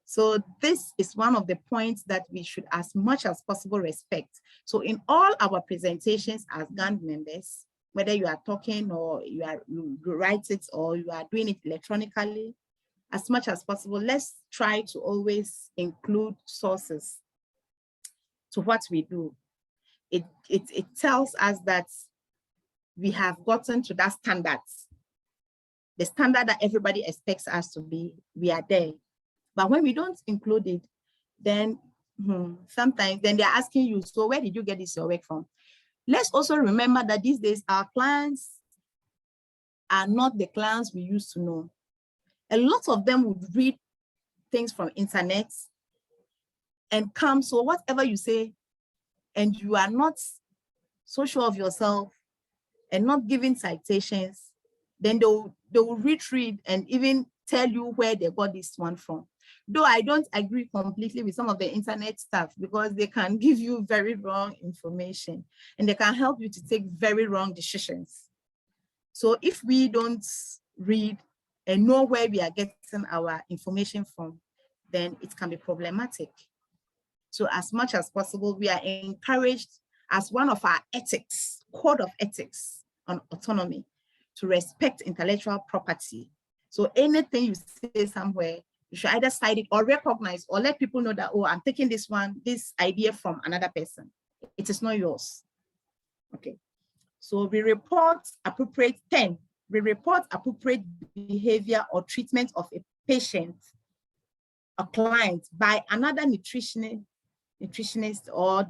So this is one of the points that we should as much as possible respect. So in all our presentations as GAND members, whether you are talking or you write it or you are doing it electronically, as much as possible, let's try to always include sources to what we do. It tells us that we have gotten to that standard, the standard that everybody expects us to be, we are there. But when we don't include it, then sometimes then they're asking you, so where did you get this your work from? Let's also remember that these days our clients are not the clients we used to know. A lot of them would read things from internet and come, so whatever you say, and you are not so sure of yourself and not giving citations, then they will retrieve and even tell you where they got this one from. Though I don't agree completely with some of the internet stuff because they can give you very wrong information and they can help you to take very wrong decisions. So if we don't read and know where we are getting our information from, then it can be problematic. So as much as possible, we are encouraged as one of our ethics, code of ethics on autonomy, to respect intellectual property. So anything you say somewhere, you should either cite it or recognize or let people know that, oh, I'm taking this idea from another person. It is not yours. Okay. So we report appropriate 10. We report appropriate behavior or treatment of a patient, a client by another nutritionist or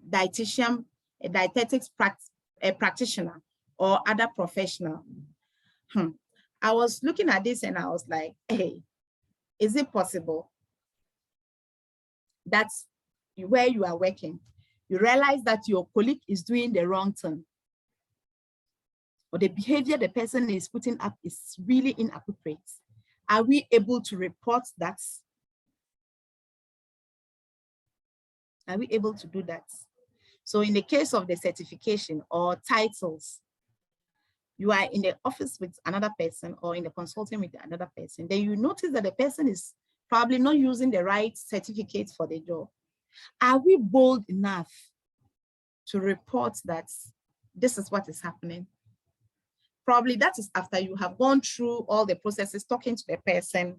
dietitian, a dietetics practitioner or other professional. I was looking at this and I was like, hey, is it possible that where you are working, you realize that your colleague is doing the wrong thing, or the behavior the person is putting up is really inappropriate? Are we able to report that? Are we able to do that? So in the case of the certification or titles, you are in the office with another person or in the consulting with another person, then you notice that the person is probably not using the right certificate for the job. Are we bold enough to report that this is what is happening? Probably that is after you have gone through all the processes, talking to the person,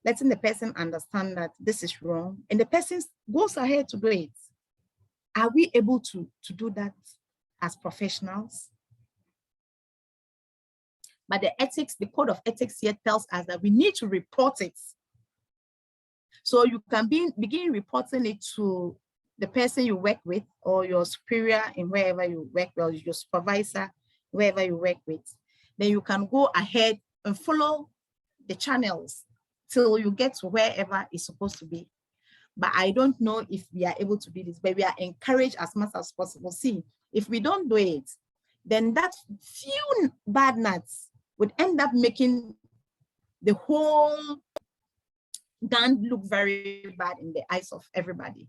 letting the person understand that this is wrong, and the person goes ahead to do it. Are we able to do that as professionals? But the ethics, the code of ethics here tells us that we need to report it. So you can begin reporting it to the person you work with or your superior in wherever you work, or your supervisor, wherever you work with. Then you can go ahead and follow the channels till you get to wherever it's supposed to be. But I don't know if we are able to do this, but we are encouraged as much as possible. See, if we don't do it, then that few bad nuts would end up making the whole GAND look very bad in the eyes of everybody.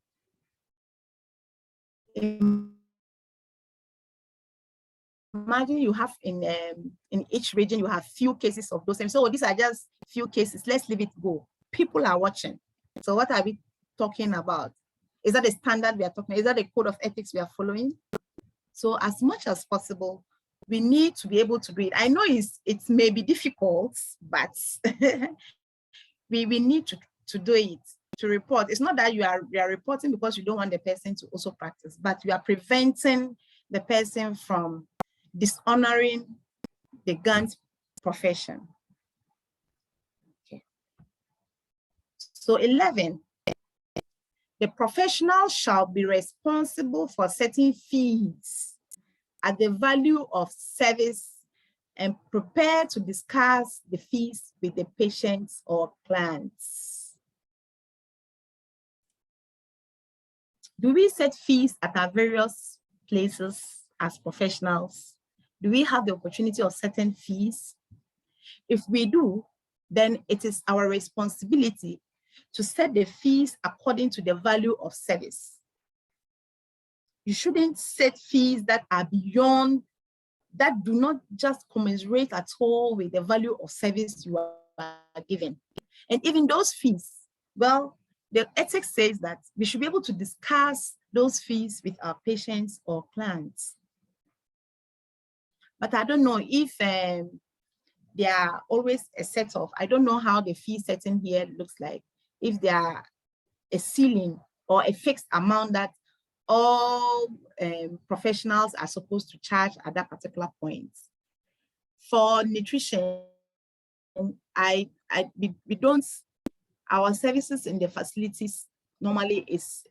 Imagine you have in each region, you have few cases of those. So these are just few cases, let's leave it go. People are watching. So what are we talking about? Is that a standard we are talking about? Is that a code of ethics we are following? So as much as possible, we need to be able to do it. I know it may be difficult, but we need to do it, to report. It's not that you are reporting because you don't want the person to also practice, but you are preventing the person from dishonoring the GAND profession. Okay. So 11, the professional shall be responsible for setting fees at the value of service and prepare to discuss the fees with the patients or clients. Do we set fees at our various places as professionals? Do we have the opportunity of setting fees? If we do, then it is our responsibility to set the fees according to the value of service. You shouldn't set fees that are beyond, that do not just commensurate at all with the value of service you are given. And even those fees, well, the ethics says that we should be able to discuss those fees with our patients or clients. But I don't know if there are always a set of, I don't know how the fee setting here looks like, if there are a ceiling or a fixed amount that all professionals are supposed to charge at that particular point. For nutrition, we don't, our services in the facilities normally is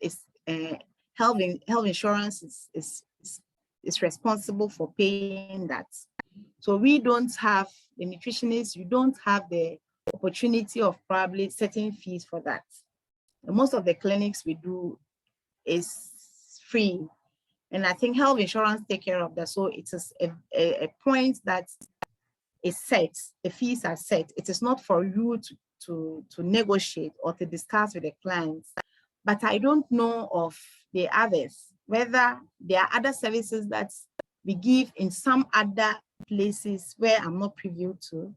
health insurance is responsible for paying that. So we don't have, the nutritionists, you don't have the opportunity of probably setting fees for that. And most of the clinics we do is free. And I think health insurance take care of that. So it is a point that is set, the fees are set. It is not for you to negotiate or to discuss with the clients. But I don't know of the others, whether there are other services that we give in some other places where I'm not privy to,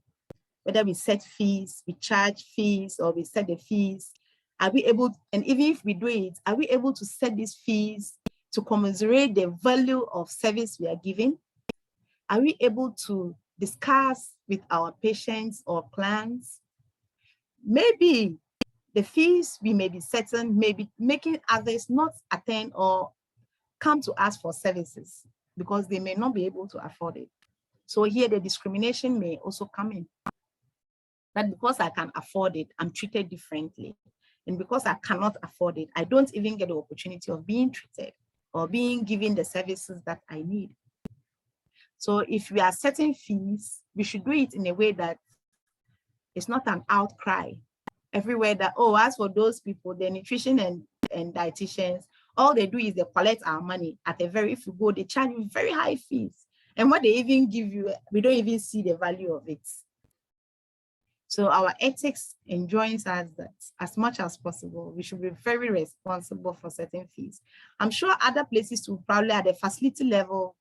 whether we set fees, we charge fees, or we set the fees. Are we able, and even if we do it, are we able to set these fees to commensurate the value of service we are giving? Are we able to discuss with our patients or clients? Maybe the fees we may be setting may be making others not attend or come to us for services. because they may not be able to afford it. So here the discrimination may also come in. That because I can afford it, I'm treated differently. And because I cannot afford it, I don't even get the opportunity of being treated or being given the services that I need. So if we are setting fees, we should do it in a way that it's not an outcry everywhere that, oh, as for those people, the nutrition and dietitians, all they do is they collect our money at a very, if you go, they charge you very high fees. And what they even give you, we don't even see the value of it. So our ethics enjoins us that as much as possible, we should be very responsible for certain fees. I'm sure other places will probably at the facility level,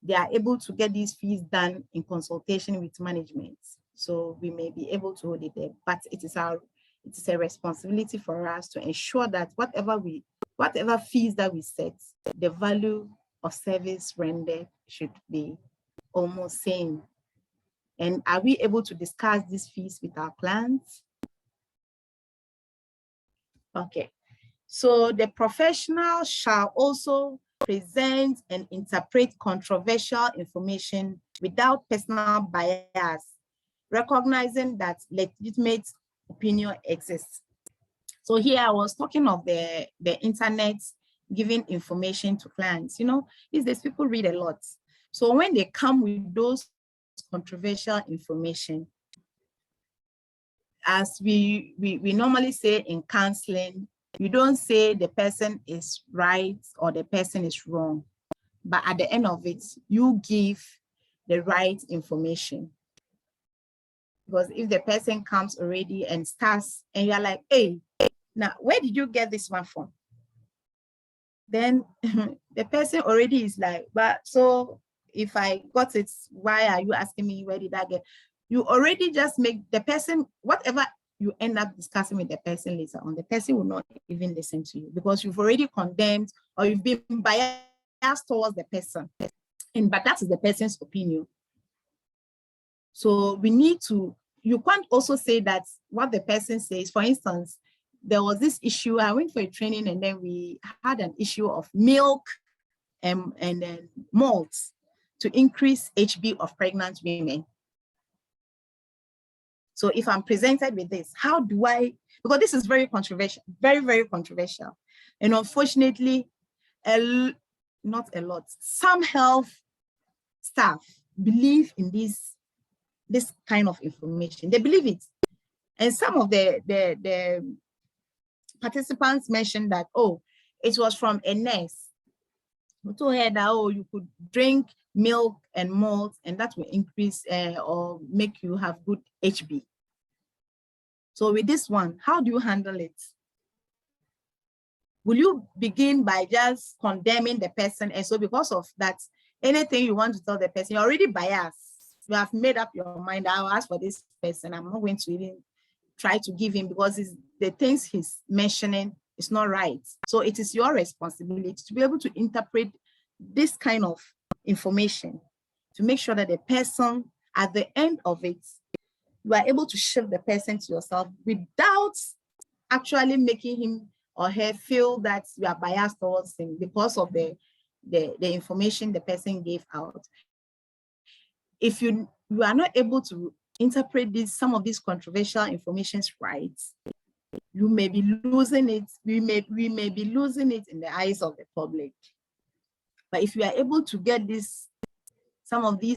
they are able to get these fees done in consultation with management. So we may be able to hold it there, but it is a responsibility for us to ensure that whatever fees that we set, the value of service rendered should be almost same. And are we able to discuss these fees with our clients? Okay, so the professional shall also present and interpret controversial information without personal bias, recognizing that legitimate opinion exists. So here I was talking of the internet giving information to clients. You know, these days people read a lot. So when they come with those controversial information, as we normally say in counseling, you don't say the person is right or the person is wrong, but at the end of it, you give the right information. Because if the person comes already and starts and you're like, hey, now where did you get this one from? Then the person already is like, but so if I got it, why are you asking me where did I get? You already just make the person, whatever you end up discussing with the person later on, the person will not even listen to you because you've already condemned or you've been biased towards the person. But that is the person's opinion. So we need to, you can't also say that what the person says. For instance, there was this issue, I went for a training and then we had an issue of milk and then malt to increase HB of pregnant women. So if I'm presented with this, how do I, because this is very controversial, very, very controversial. And unfortunately, not a lot, some health staff believe in this kind of information. They believe it. And some of the participants mentioned that, oh, it was from a nurse who told her that, oh, you could drink milk and malt and that will increase or make you have good HB. So with this one, how do you handle it? Will you begin by just condemning the person? And so because of that, anything you want to tell the person, you're already biased. You have made up your mind, I'll ask for this person. I'm not going to even try to give him because the things he's mentioning is not right. So it is your responsibility to be able to interpret this kind of information to make sure that the person at the end of it, you are able to shift the person to yourself without actually making him or her feel that you are biased towards him because of the information the person gave out. If you are not able to interpret some of these controversial informations right, you may be losing it. We may be losing it in the eyes of the public. But if you are able to get some of these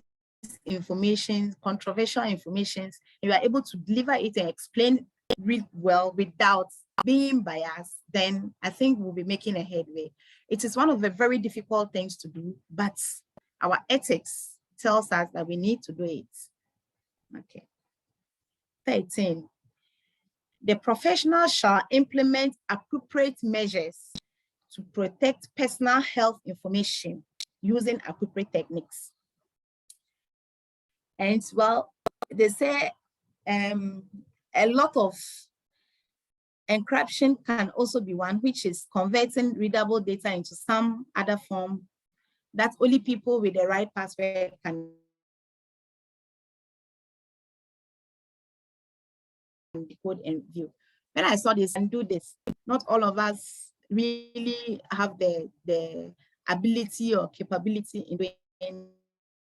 information, controversial informations, you are able to deliver it and explain it well without being biased, then I think we'll be making a headway. It is one of the very difficult things to do, but our ethics tells us that we need to do it. Okay. 13, the professional shall implement appropriate measures to protect personal health information using appropriate techniques. And well, they say a lot of encryption can also be one, which is converting readable data into some other form that only people with the right password can decode and view. When I saw this and do this, not all of us really have the ability or capability in doing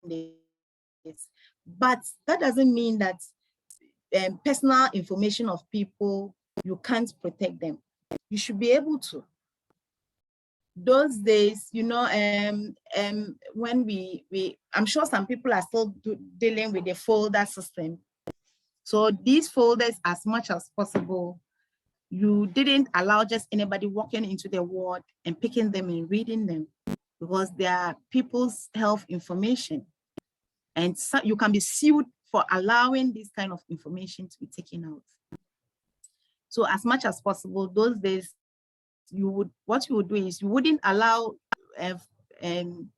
this. But that doesn't mean that personal information of people, you can't protect them. You should be able to. Those days, you know, when I'm sure some people are still dealing with the folder system. So these folders, as much as possible, you didn't allow just anybody walking into the ward and picking them and reading them, because they are people's health information. And so you can be sued for allowing this kind of information to be taken out. So as much as possible, those days, what you would do is you wouldn't allow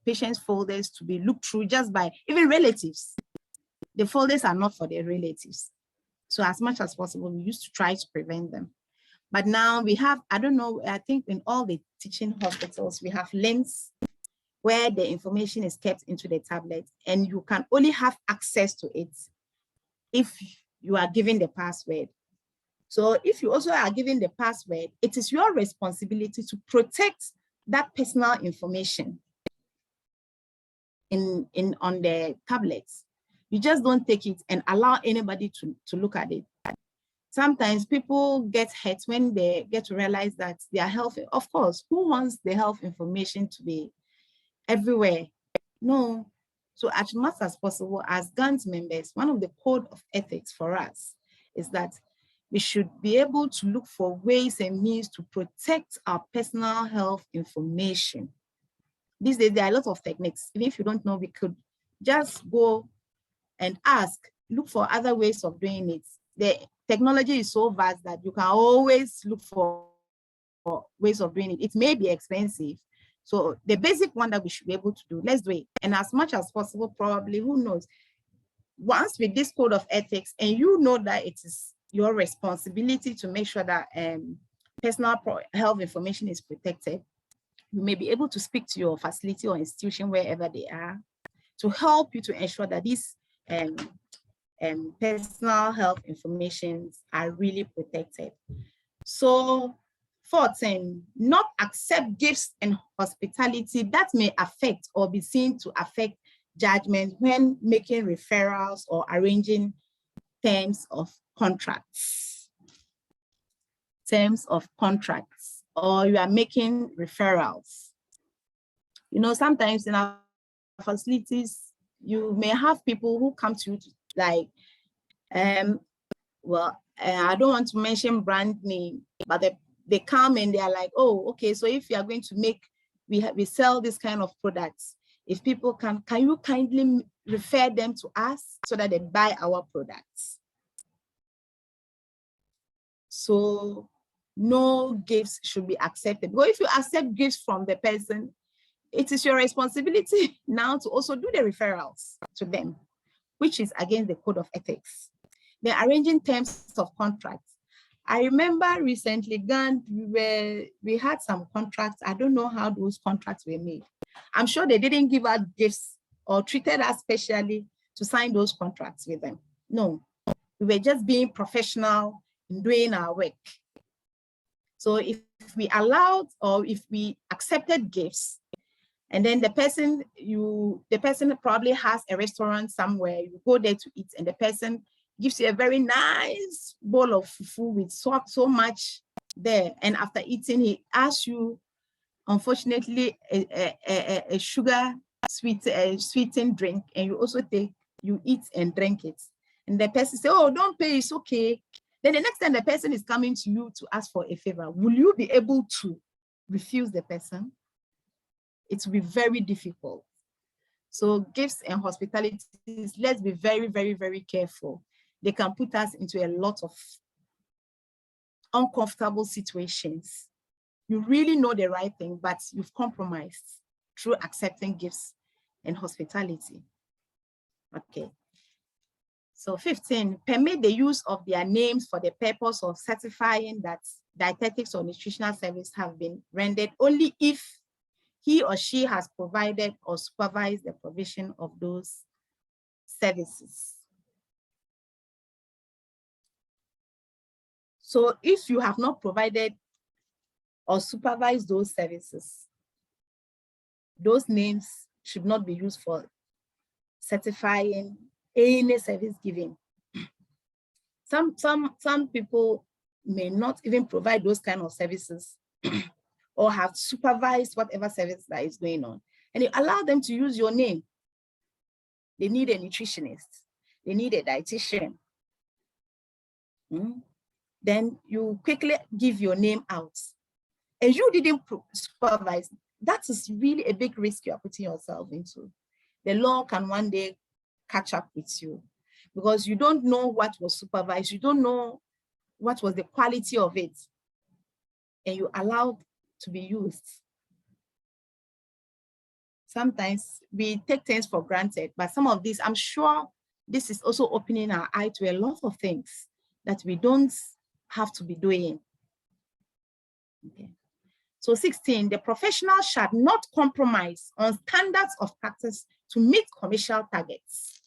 patients' folders to be looked through just by even relatives. The folders are not for their relatives. So as much as possible, we used to try to prevent them. But now we have, I don't know, I think in all the teaching hospitals, we have links where the information is kept into the tablet, and you can only have access to it if you are given the password. So if you also are given the password, it is your responsibility to protect that personal information on the tablets. You just don't take it and allow anybody to look at it. Sometimes people get hurt when they get to realize that their health, of course, who wants the health information to be everywhere? No. So as much as possible, as GAND members, one of the code of ethics for us is that we should be able to look for ways and means to protect our personal health information. These days, there are a lot of techniques. Even if you don't know, we could just go and ask, look for other ways of doing it. The technology is so vast that you can always look for ways of doing it. It may be expensive. So the basic one that we should be able to do, let's do it. And as much as possible, probably, who knows, once with this code of ethics, and you know that it is your responsibility to make sure that personal health information is protected, you may be able to speak to your facility or institution, wherever they are, to help you to ensure that these personal health information are really protected. So 14, not accept gifts and hospitality that may affect or be seen to affect judgment when making referrals or arranging terms of contracts. Terms of contracts, or you are making referrals. You know, sometimes in our facilities, you may have people who come to you to, like, well, I don't want to mention brand name, but they come and they are like, oh, okay, so if you are going to make, we sell this kind of products, if people can you kindly refer them to us so that they buy our products? So no gifts should be accepted. But if you accept gifts from the person, it is your responsibility now to also do the referrals to them, which is against the code of ethics. The arranging terms of contracts. I remember recently, GAND, we had some contracts. I don't know how those contracts were made. I'm sure they didn't give out gifts or treated us specially to sign those contracts with them. No, we were just being professional in doing our work. So if we allowed or if we accepted gifts, and then the person probably has a restaurant somewhere, you go there to eat, and the person gives you a very nice bowl of fufu with so much there. And after eating, he asks you, unfortunately, a sugar sweetened drink, and you also you eat and drink it. And the person says, oh, don't pay, it's okay. Then the next time the person is coming to you to ask for a favor, will you be able to refuse the person? It will be very difficult. So gifts and hospitalities, let's be very, very, very careful. They can put us into a lot of uncomfortable situations. You really know the right thing, but you've compromised through accepting gifts and hospitality. Okay. So 15, permit the use of their names for the purpose of certifying that dietetics or nutritional service have been rendered only if he or she has provided or supervised the provision of those services. So if you have not provided or supervised those services, those names should not be used for certifying any service given. Some people may not even provide those kind of services or have supervised whatever service that is going on. And you allow them to use your name. They need a nutritionist. They need a dietitian. Then you quickly give your name out. And you didn't supervise. That is really a big risk you are putting yourself into. The law can one day catch up with you because you don't know what was supervised. You don't know what was the quality of it. And you allowed to be used. Sometimes we take things for granted, but some of these, I'm sure this is also opening our eye to a lot of things that we don't have to be doing. Okay. So 16, the professional shall not compromise on standards of practice to meet commercial targets.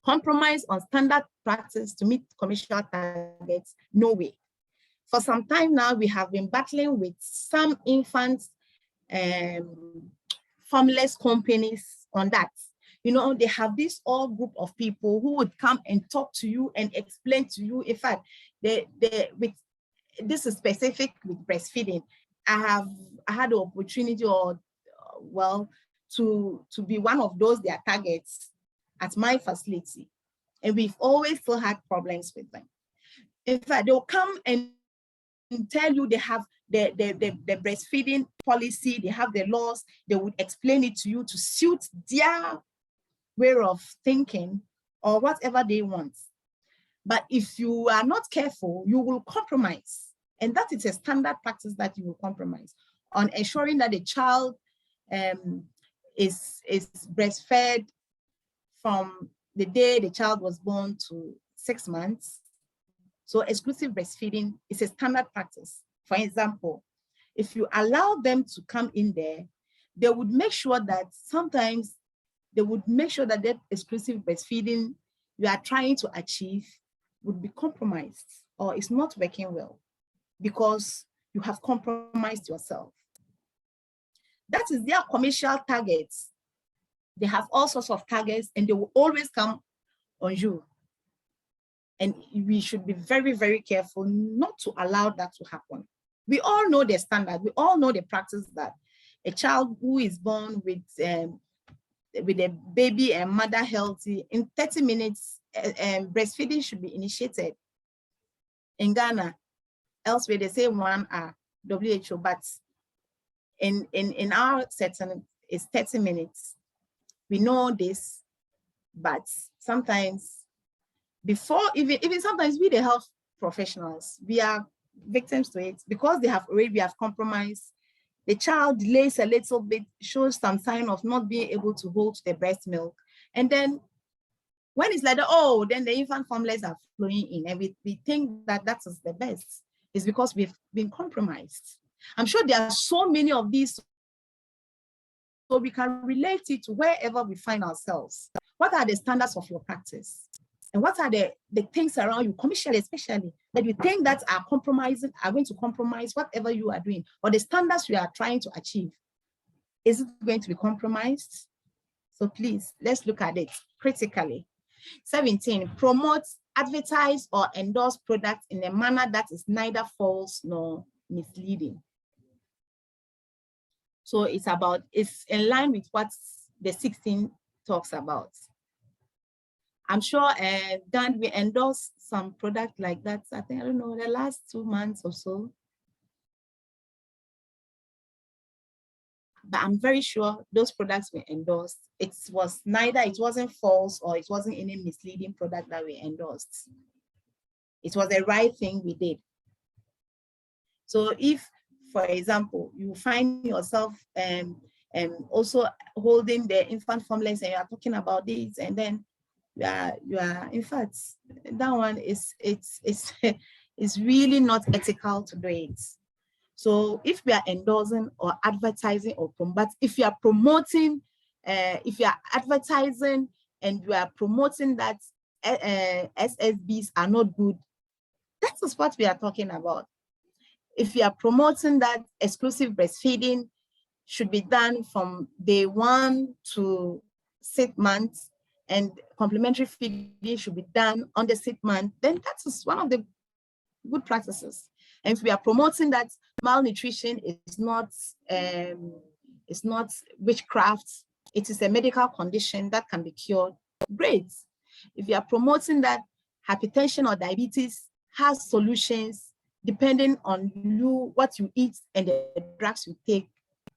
Compromise on standard practice to meet commercial targets, no way. For some time now, we have been battling with some infants, formless companies on that. You know, they have this all group of people who would come and talk to you and explain to you. In fact, this is specific with breastfeeding. I had the opportunity to be one of those their targets at my facility. And we've always still had problems with them. In fact, they'll come and tell you they have the breastfeeding policy, they have the laws, they would explain it to you to suit their way of thinking or whatever they want. But if you are not careful, you will compromise. And that is a standard practice that you will compromise on ensuring that the child is breastfed from the day the child was born to 6 months. So exclusive breastfeeding is a standard practice. For example, if you allow them to come in there, they would make sure that sometimes they would make sure that that exclusive breastfeeding you are trying to achieve would be compromised or it's not working well because you have compromised yourself. That is their commercial targets. They have all sorts of targets and they will always come on you. And we should be very, very careful not to allow that to happen. We all know the standard. We all know the practice that a child who is born with a baby and mother healthy, in 30 minutes, breastfeeding should be initiated. In Ghana, elsewhere they say 1 hour, WHO, but in our setting, it's 30 minutes. We know this, but sometimes before, even sometimes we, the health professionals, we are victims to it because we have compromised. The child delays a little bit, shows some sign of not being able to hold the breast milk. And then when it's like, oh, then the infant formulas are flowing in and we think that that is the best. It's because we've been compromised. I'm sure there are so many of these, so we can relate it to wherever we find ourselves. What are the standards of your practice? And what are the things around you, commercially especially, that you think that are going to compromise whatever you are doing, or the standards you are trying to achieve? Is it going to be compromised? So please, let's look at it critically. 17, promote, advertise, or endorse products in a manner that is neither false nor misleading. So it's in line with what the 16 talks about. I'm sure GAND will endorse some product like that. I think, I don't know, the last 2 months or so. But I'm very sure those products we endorsed, it wasn't false or it wasn't any misleading product that we endorsed. It was the right thing we did. So if, for example, you find yourself also holding the infant formulas and you are talking about this, and then you are in fact, that one is really not ethical to do it. So if we are endorsing or advertising or promoting, if you are promoting, if you are advertising and you are promoting that SSBs are not good, that is what we are talking about. If you are promoting that exclusive breastfeeding should be done from day 1 to 6 months, and complementary feeding should be done on the 6th month, then that is one of the good practices. And if we are promoting that malnutrition is not witchcraft, it is a medical condition that can be cured, great. If you are promoting that hypertension or diabetes has solutions depending on what you eat and the drugs you take,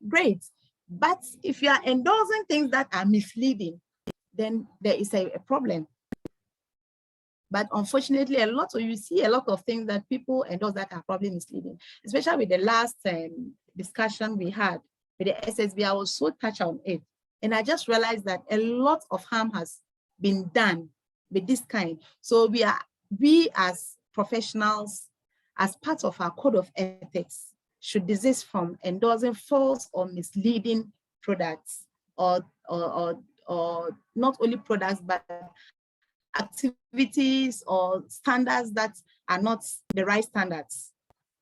great. But if you are endorsing things that are misleading, then there is a problem. But unfortunately, you see a lot of things that people endorse that are probably misleading, especially with the last discussion we had with the SSB. I was so touched on it. And I just realized that a lot of harm has been done with this kind. So we as professionals, as part of our code of ethics, should desist from endorsing false or misleading products, or not only products, but activities or standards that are not the right standards.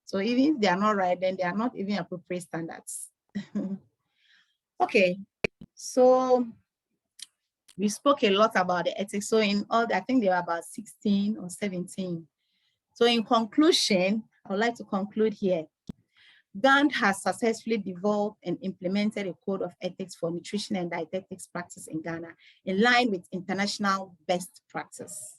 So even if they are not right, then they are not even appropriate standards. Okay, so we spoke a lot about the ethics. So in all, I think there were about 16 or 17. So in conclusion, I would like to conclude here. GAND has successfully developed and implemented a code of ethics for nutrition and dietetics practice in Ghana in line with international best practice.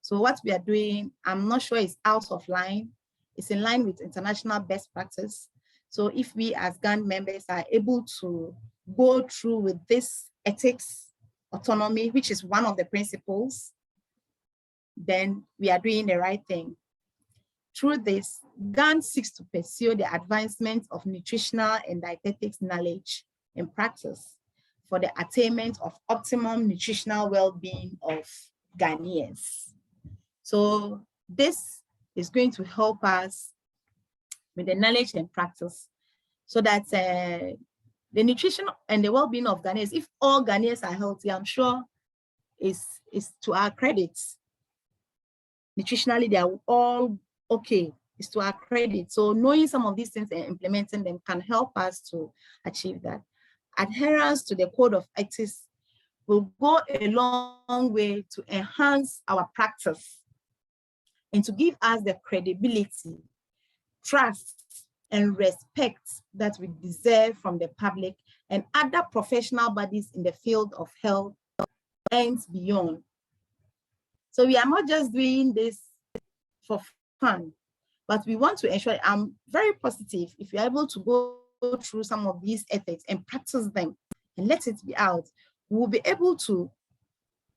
So what we are doing, I'm not sure it's out of line. It's in line with international best practice. So if we as GAND members are able to go through with this ethics autonomy, which is one of the principles, then we are doing the right thing. Through this, GAND seeks to pursue the advancement of nutritional and dietetics knowledge and practice for the attainment of optimum nutritional well-being of Ghanaians. So this is going to help us with the knowledge and practice so that the nutrition and the well-being of Ghanaians, if all Ghanaians are healthy, I'm sure is to our credit. Nutritionally, they are all okay, it's to our credit. So knowing some of these things and implementing them can help us to achieve that. Adherence to the code of ethics will go a long way to enhance our practice and to give us the credibility, trust, and respect that we deserve from the public and other professional bodies in the field of health and beyond. So we are not just doing this for fun, but we want to ensure, I'm very positive, if you're able to go through some of these ethics and practice them and let it be out, we'll be able to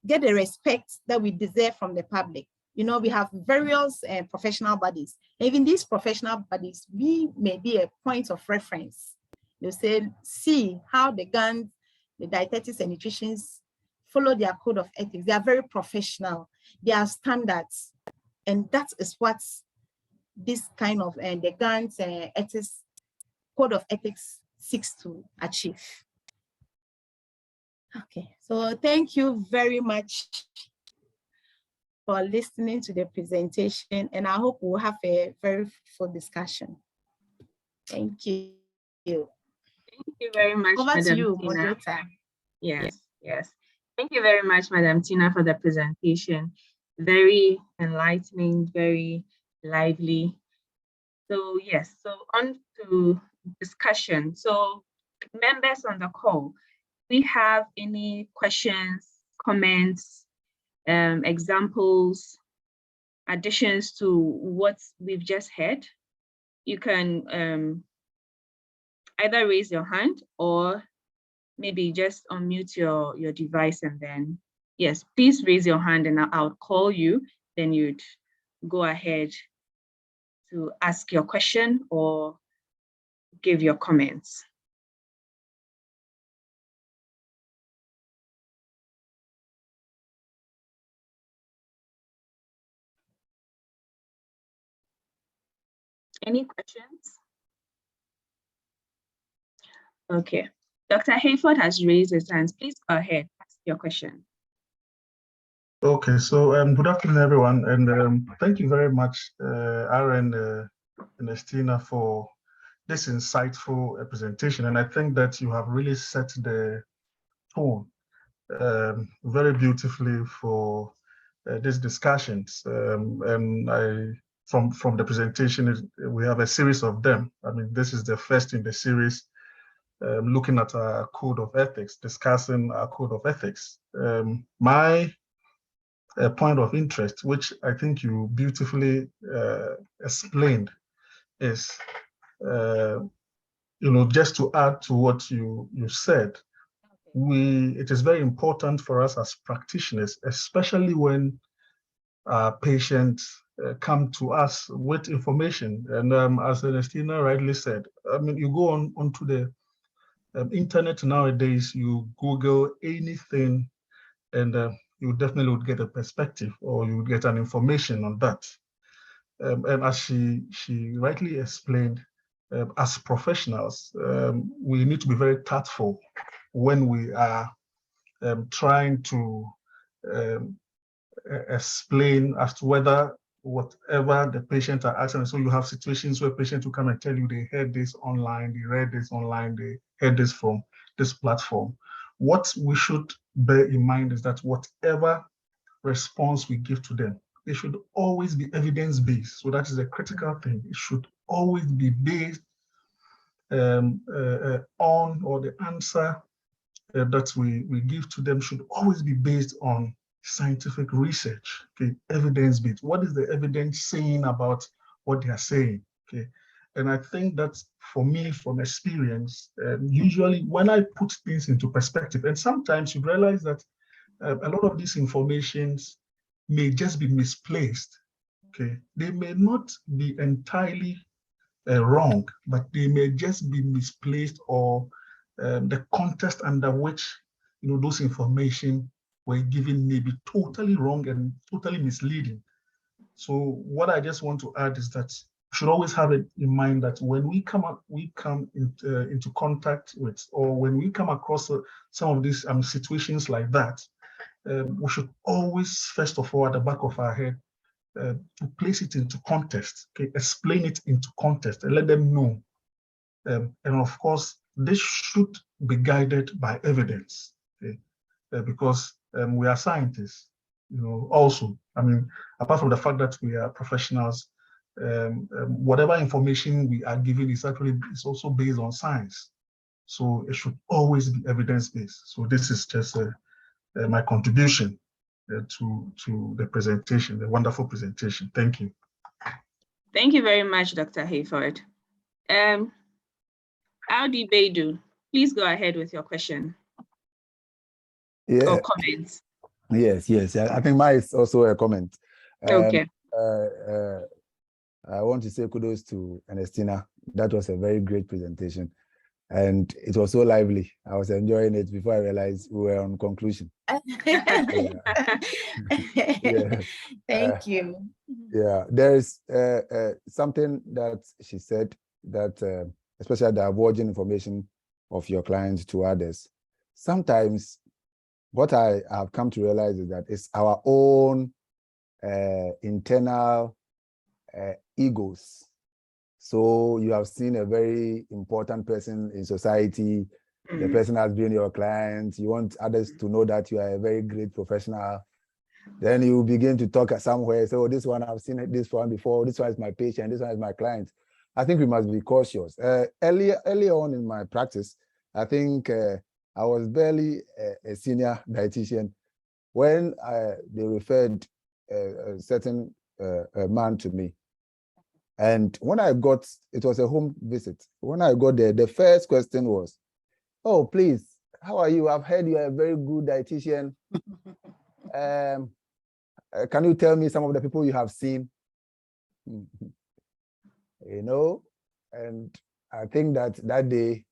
get the respect that we deserve from the public. You know, we have various professional bodies. Even these professional bodies, we may be a point of reference. You say, see how the GAND, the dietetics and nutritionists follow their code of ethics. They are very professional. They are standards. And that is what this kind of the GAND ethics, code of ethics seeks to achieve. Okay, so thank you very much for listening to the presentation, and I hope we'll have a very full discussion. Thank you. Thank you very much, Over Madam to you, Tina. moderator. Yes, yes. Thank you very much, Madam Tina, for the presentation. Very enlightening, very lively. So yes, so on to discussion. So members on the call, we have any questions, comments, examples, additions to what we've just heard? You can either raise your hand or maybe just unmute your device, and then, yes, please raise your hand and I'll call you, then you'd go ahead to ask your question or give your comments. Any questions? Okay, Dr. Hayford has raised his hands. Please go ahead, ask your question. Okay, so good afternoon, everyone, and thank you very much, Aaron and Estina, for this insightful presentation. And I think that you have really set the tone very beautifully for these discussions. And from the presentation, we have a series of them. I mean, this is the first in the series, looking at our code of ethics, discussing our code of ethics. My point of interest, which I think you beautifully explained, is just to add to what you said. It is very important for us as practitioners, especially when patients come to us with information. And as Ernestina rightly said, I mean, you go onto the internet nowadays, you Google anything, and you definitely would get a perspective, or you would get an information on that. And as she rightly explained, as professionals, we need to be very tactful when we are trying to explain as to whether whatever the patient are asking. So you have situations where patients will come and tell you they heard this online, they read this online, they heard this from this platform. What we should bear in mind is that whatever response we give to them, it should always be evidence-based. So that is a critical thing. It should always be based on, or the answer that we give to them should always be based on scientific research, okay, evidence-based. What is the evidence saying about what they are saying, okay? And I think that for me, from experience, usually when I put things into perspective, and sometimes you realize that a lot of these informations may just be misplaced, okay? They may not be entirely wrong, but they may just be misplaced, or the context under which those information were given may be totally wrong and totally misleading. So what I just want to add is that we should always have it in mind that when we come into contact with, or when we come across some of these situations like that, we should always, first of all, at the back of our head, to place it into context, okay, explain it into context and let them know. And of course, this should be guided by evidence, okay? Because we are scientists, also. I mean, apart from the fact that we are professionals, whatever information we are giving is also based on science. So it should always be evidence-based. So this is just my contribution to the presentation, the wonderful presentation. Thank you. Thank you very much, Dr. Hayford. Audi Beidu, please go ahead with your question or comments. Yes. I think mine is also a comment. Okay. I want to say kudos to Ernestina. That was a very great presentation. And it was so lively. I was enjoying it before I realized we were on conclusion. Thank you. Yeah, there is something that she said that, especially the avoiding information of your clients to others. Sometimes what I have come to realize is that it's our own internal egos. So you have seen a very important person in society, the person has been your client, you want others to know that you are a very great professional. Then you begin to talk somewhere, so this one, I've seen this one before, this one is my patient, this one is my client. I think we must be cautious. Earlier on in my practice, I think I was barely a senior dietitian when they referred a certain man to me. And when I got, it was a home visit. When I got there, the first question was, "Oh, please, how are you? I've heard you are a very good dietitian. Can you tell me some of the people you have seen?" And I think that day,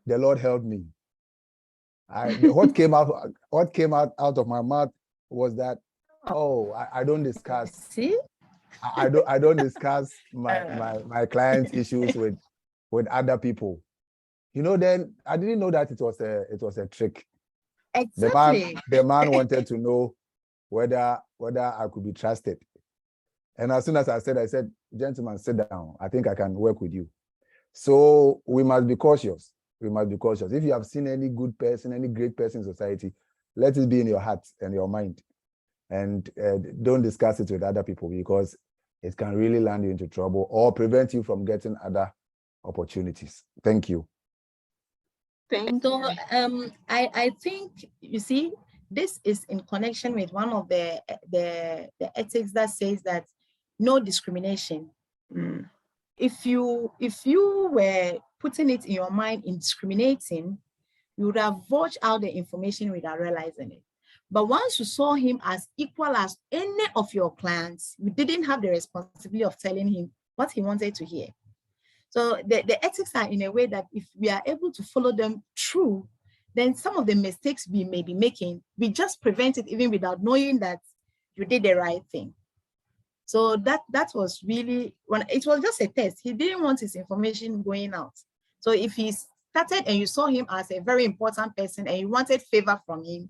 the Lord helped me. What came out of my mouth was that, "Oh, I don't discuss." See? I don't discuss my clients' issues with other people. Then I didn't know that it was a trick. Exactly. The man wanted to know whether I could be trusted. And as soon as I said, "Gentlemen, sit down. I think I can work with you." So we must be cautious. We must be cautious. If you have seen any good person, any great person in society, let it be in your heart and your mind. And don't discuss it with other people, because it can really land you into trouble or prevent you from getting other opportunities. Thank you. Thank So you. I think, you see, this is in connection with one of the ethics that says that no discrimination. Mm. If you were putting it in your mind in discriminating, you would have watched out the information without realizing it. But once you saw him as equal as any of your clients, you didn't have the responsibility of telling him what he wanted to hear. So the ethics are in a way that if we are able to follow them through, then some of the mistakes we may be making, we just prevent it even without knowing that you did the right thing. So that was really, when it was just a test, he didn't want his information going out. So if he started and you saw him as a very important person and you wanted favor from him,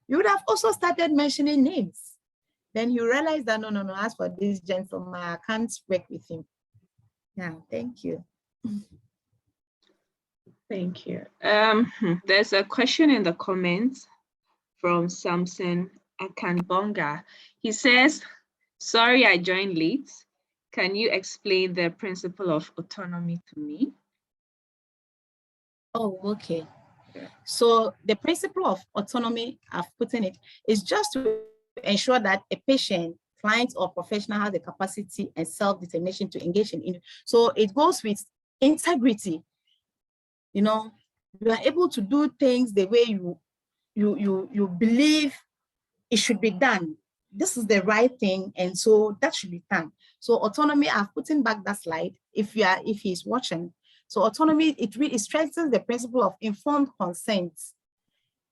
you would have also started mentioning names. Then you realize that, no, as for this gentleman, I can't work with him. Yeah, thank you. Thank you. There's a question in the comments from Samson Akanbonga. He says, sorry, I joined late. Can you explain the principle of autonomy to me? Oh, okay. So the principle of autonomy, I've put in it, is just to ensure that a patient, client, or professional has the capacity and self-determination to engage in. So it goes with integrity. You know, you are able to do things the way you believe it should be done. This is the right thing, and so that should be done. So autonomy, I've put in back that slide if he's watching. So autonomy, it really strengthens the principle of informed consent,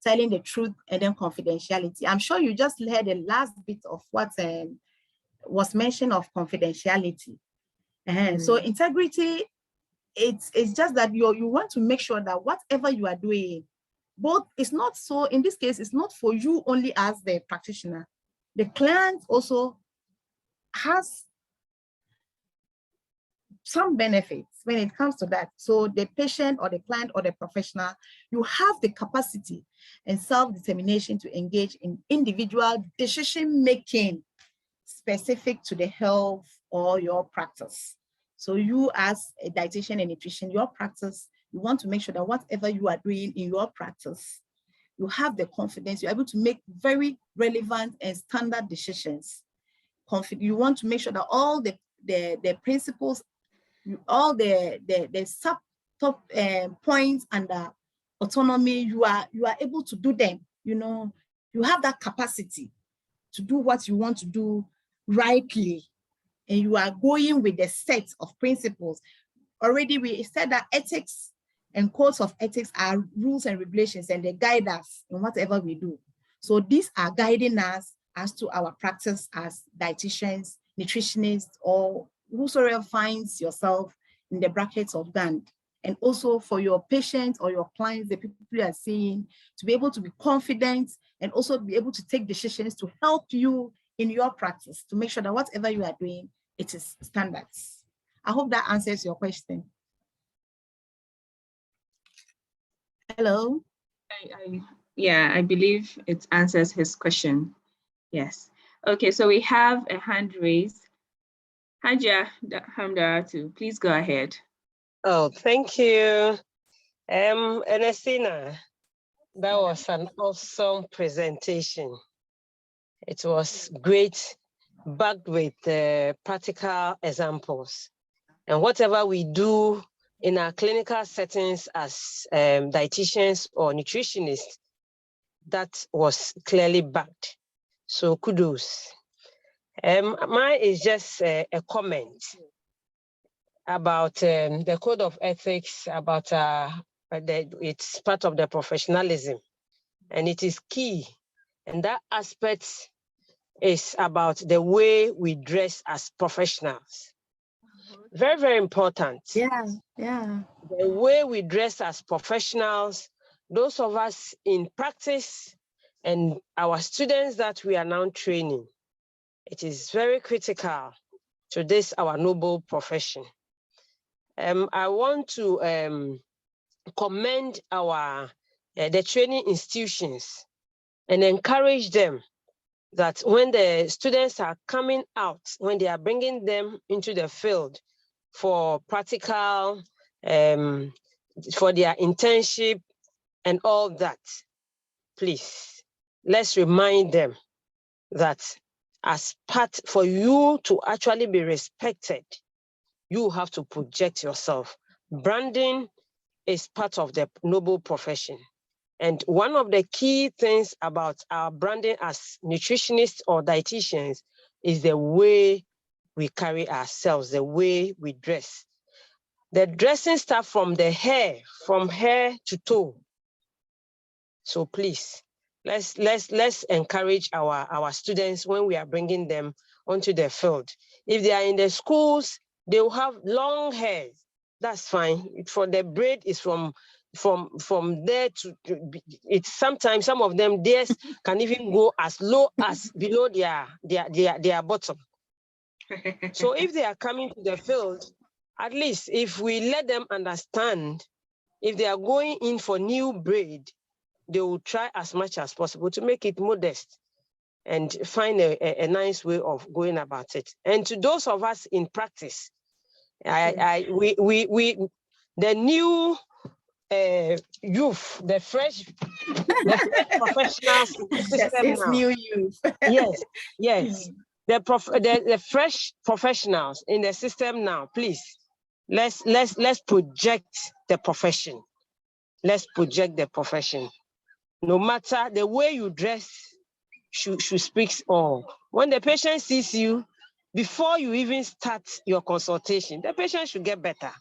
telling the truth, and then confidentiality. I'm sure you just heard the last bit of what was mentioned of confidentiality. So integrity, it's just that you want to make sure that whatever you are doing, both, it's not so, in this case, it's not for you only as the practitioner. The client also has some benefits when it comes to that. So the patient or the client or the professional, you have the capacity and self-determination to engage in individual decision-making specific to the health or your practice. So you as a dietitian and nutrition, your practice, you want to make sure that whatever you are doing in your practice, you have the confidence, you're able to make very relevant and standard decisions. You want to make sure that all the principles, all the top points under autonomy, you are able to do them. You know, you have that capacity to do what you want to do rightly, and you are going with the set of principles. Already we said that ethics and codes of ethics are rules and regulations, and they guide us in whatever we do. So these are guiding us as to our practice as dietitians, nutritionists, or whosoever finds yourself in the brackets of GAND. And also for your patients or your clients, the people you are seeing, to be able to be confident and also be able to take decisions to help you in your practice, to make sure that whatever you are doing, it is standards. I hope that answers your question. Hello? Yeah, I believe it answers his question. Yes. Okay, so we have a hand raised. Haja Hamdaratu, please go ahead. Oh, thank you. Ernestina, that was an awesome presentation. It was great, backed with practical examples. And whatever we do in our clinical settings as dietitians or nutritionists, that was clearly backed. So kudos. Mine is just a comment about the code of ethics, about it's part of the professionalism, and it is key. And that aspect is about the way we dress as professionals. Very, very important. Yeah. The way we dress as professionals, those of us in practice and our students that we are now training, it is very critical to this, our noble profession. I want to commend our the training institutions and encourage them that when the students are coming out, when they are bringing them into the field for practical, for their internship and all that, please, let's remind them that as part for you to actually be respected, you have to project yourself. Branding is part of the noble profession. And one of the key things about our branding as nutritionists or dietitians is the way we carry ourselves, the way we dress. The dressing starts from the hair, from hair to toe. So please, let's encourage our students when we are bringing them onto the field. If they are in the schools, they will have long hair. That's fine. For the braid is from there to it's sometimes some of them theirs can even go as low as below their bottom. So if they are coming to the field, at least if we let them understand, if they are going in for new braid, they will try as much as possible to make it modest and find a nice way of going about it. And to those of us in practice, the new youth, the fresh professionals in the system now. New youth. Yes. The fresh professionals in the system now, please, let's project the profession. Let's project the profession. No matter the way you dress, should speak all. When the patient sees you, before you even start your consultation, the patient should get better.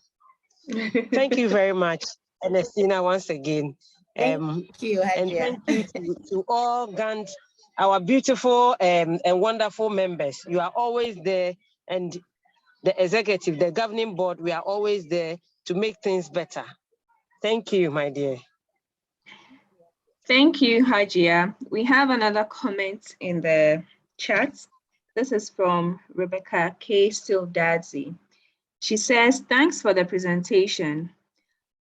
Thank you very much, Ernestina, once again. Thank you, and thank you to all GAND, our beautiful and wonderful members. You are always there, and the executive, the governing board, we are always there to make things better. Thank you, my dear. Thank you, Hajia. We have another comment in the chat. This is from Rebecca K. Stildazi. She says, thanks for the presentation.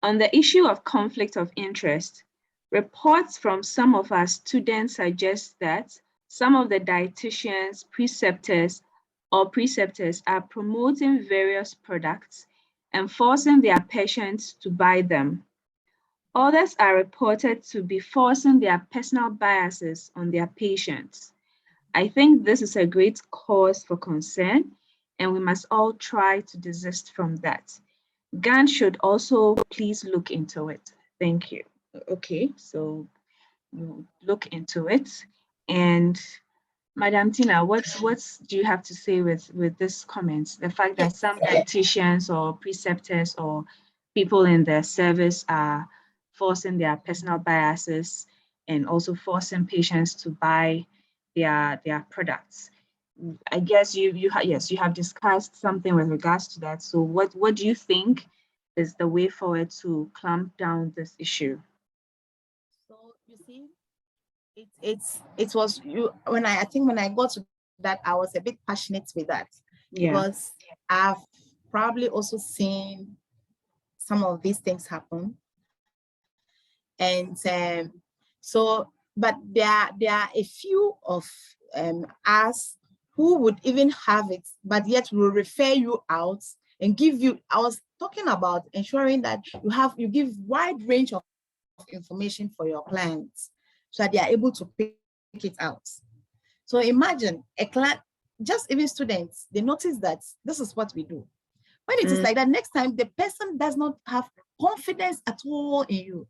On the issue of conflict of interest, reports from some of our students suggest that some of the dietitians, preceptors are promoting various products and forcing their patients to buy them. Others are reported to be forcing their personal biases on their patients. I think this is a great cause for concern, and we must all try to desist from that. GAND should also please look into it. Thank you. Okay, so we'll look into it. And Madam Tina, what do you have to say with this comment? The fact that some dietitians or preceptors or people in their service are forcing their personal biases and also forcing patients to buy their products. I guess you have discussed something with regards to that. So what do you think is the way forward to clamp down this issue? So you see, it was you when I think when I got to that, I was a bit passionate with that because I've probably also seen some of these things happen. And so, but there are a few of us who would even have it, but yet will refer you out and give you. I was talking about ensuring that you give wide range of information for your clients so that they are able to pick it out. So imagine a client, just even students, they notice that this is what we do. When it is like that, next time the person does not have confidence at all in you,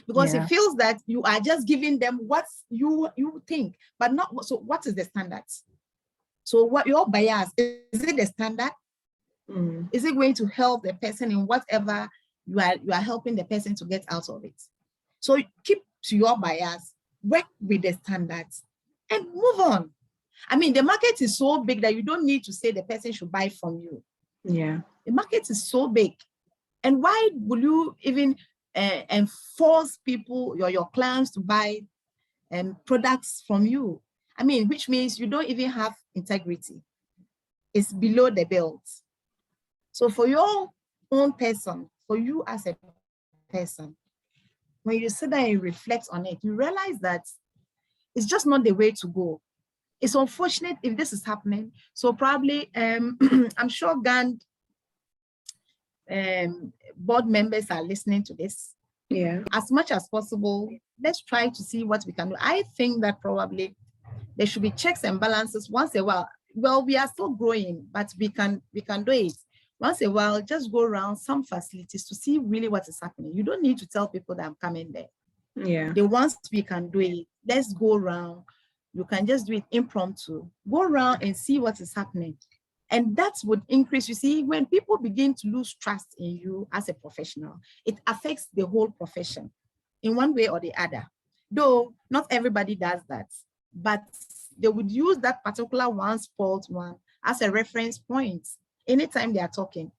because it feels that you are just giving them what you think, but not. So what is the standards? So what your bias is it the standard? Is it going to help the person in whatever you are helping the person to get out of it? So keep to your bias, work with the standards, and move on. I mean, the market is so big that you don't need to say the person should buy from you. The market is so big, and why will you even enforce people, your clients, to buy products from you? I mean, which means you don't even have integrity. It's below the belt. So for your own person, for you as a person, when you sit there and reflect on it, you realize that it's just not the way to go. It's unfortunate if this is happening. So probably, I'm sure GAND board members are listening to this. Yeah. As much as possible, let's try to see what we can do. I think that probably there should be checks and balances once a while. Well, we are still growing, but we can do it. Once a while, just go around some facilities to see really what is happening. You don't need to tell people that I'm coming there. Yeah. The ones we can do it, let's go around. You can just do it impromptu. Go around and see what is happening. And that would increase. You see, when people begin to lose trust in you as a professional, it affects the whole profession in one way or the other. Though not everybody does that, but they would use that particular one spoiled one as a reference point anytime they are talking.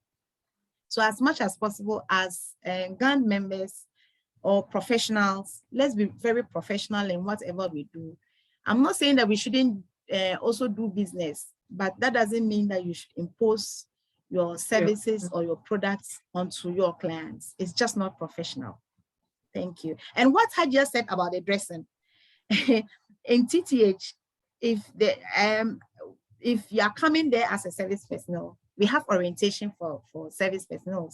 So as much as possible as GAND members or professionals, let's be very professional in whatever we do. I'm not saying that we shouldn't also do business, but that doesn't mean that you should impose your services or your products onto your clients. It's just not professional. Thank you. And what I just said about the dressing, in TTH, if you are coming there as a service personnel, we have orientation for service personnel.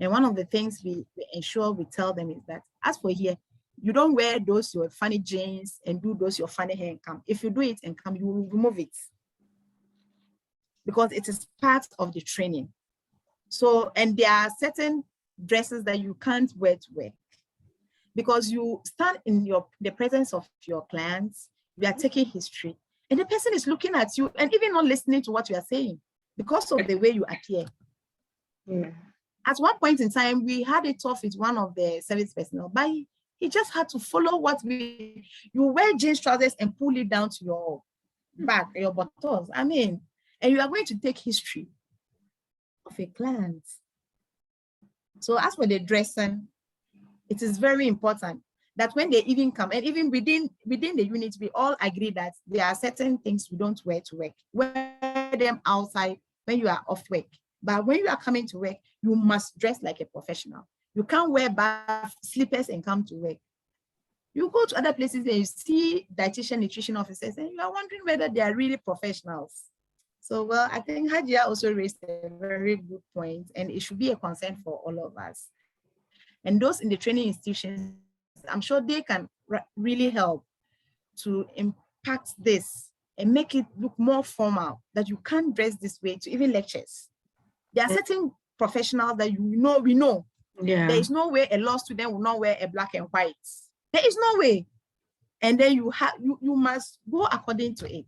And one of the things we ensure we tell them is that, as for here, you don't wear those your funny jeans and do those your funny hair and come. If you do it and come, you will remove it, because it is part of the training. So, and there are certain dresses that you can't wear to work, because you stand in the presence of your clients, you are taking history, and the person is looking at you and even not listening to what you are saying because of the way you appear. Yeah. At one point in time, we had it off with one of the service personnel, but he just had to follow what you wear jeans trousers and pull it down to your back, your buttocks. I mean, and you are going to take history of a client. So as for the dressing, it is very important that when they even come, and even within the unit, we all agree that there are certain things we don't wear to work. Wear them outside when you are off work. But when you are coming to work, you must dress like a professional. You can't wear bath slippers and come to work. You go to other places and you see dietitian, nutrition officers, and you are wondering whether they are really professionals. So, well, I think Hajia also raised a very good point, and it should be a concern for all of us. And those in the training institutions, I'm sure they can really help to impact this and make it look more formal, that you can't dress this way to even lectures. There are certain professionals that we know. Yeah. There is no way a law student will not wear a black and white. There is no way. And then you must go according to it.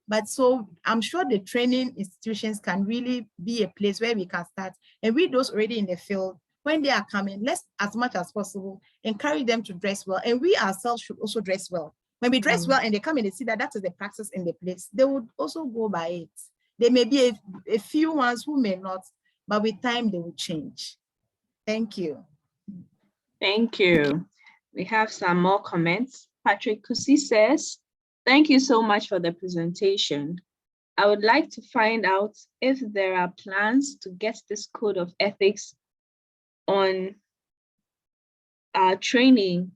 But so I'm sure the training institutions can really be a place where we can start. And with those already in the field, when they are coming, let's, as much as possible, encourage them to dress well. And we ourselves should also dress well. When we dress well and they come and they see that is the practice in the place, they would also go by it. There may be a few ones who may not, but with time they will change. Thank you. Thank you. We have some more comments. Patrick Kusi says, thank you so much for the presentation. I would like to find out if there are plans to get this code of ethics on our training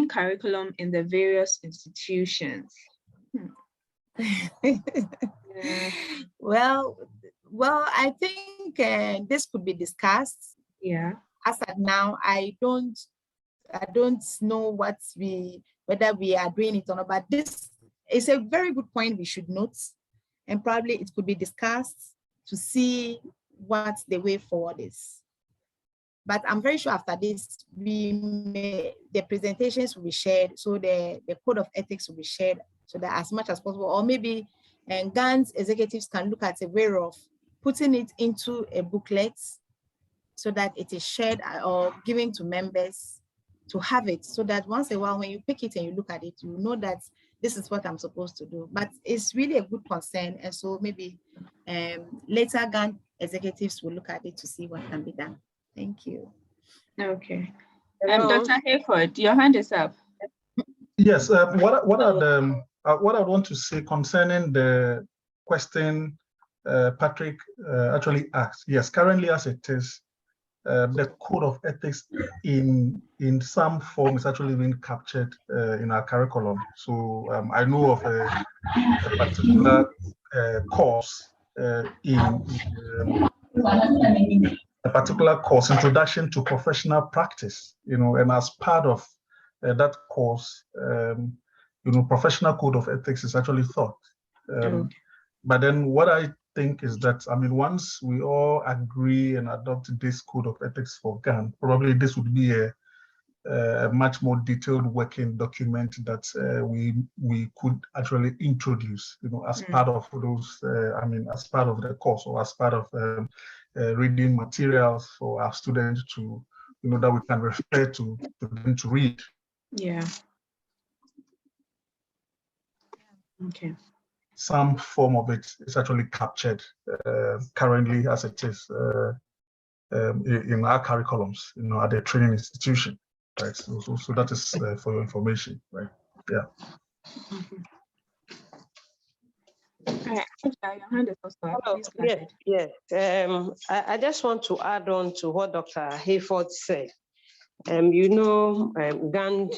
curriculum in the various institutions. Well, I think this could be discussed. Yeah. As at now, I don't know whether we are doing it or not, but this is a very good point we should note, and probably it could be discussed to see what the way forward is. But I'm very sure after this, the presentations will be shared, so the code of ethics will be shared, so that as much as possible, or maybe GAN's executives can look at a way of putting it into a booklet so that it is shared or given to members to have it, so that once in a while when you pick it and you look at it, you know that this is what I'm supposed to do. But it's really a good concern, and so maybe later GAN executives will look at it to see what can be done. Thank you. Okay. Dr. Hayford, your hand is up. Yes. What I want to say concerning the question Patrick actually asked, yes, currently as it is, the code of ethics in some form is actually being captured in our curriculum. So I know of a particular course in a particular course, Introduction to Professional Practice, and as part of that course, professional code of ethics is actually taught. But then what I think is that, once we all agree and adopt this code of ethics for GAND, probably this would be a much more detailed working document that we could actually introduce, as part of those, as part of the course, or as part of reading materials for our students to, that we can refer to them to read. Yeah. Okay. Some form of it is actually captured currently as it is in our curriculums, at the training institution, right? So that is for your information, right? Yeah. All right. Your hand is also up. Hello. Please go ahead. Yes. I just want to add on to what Dr. Hayford said. GAND,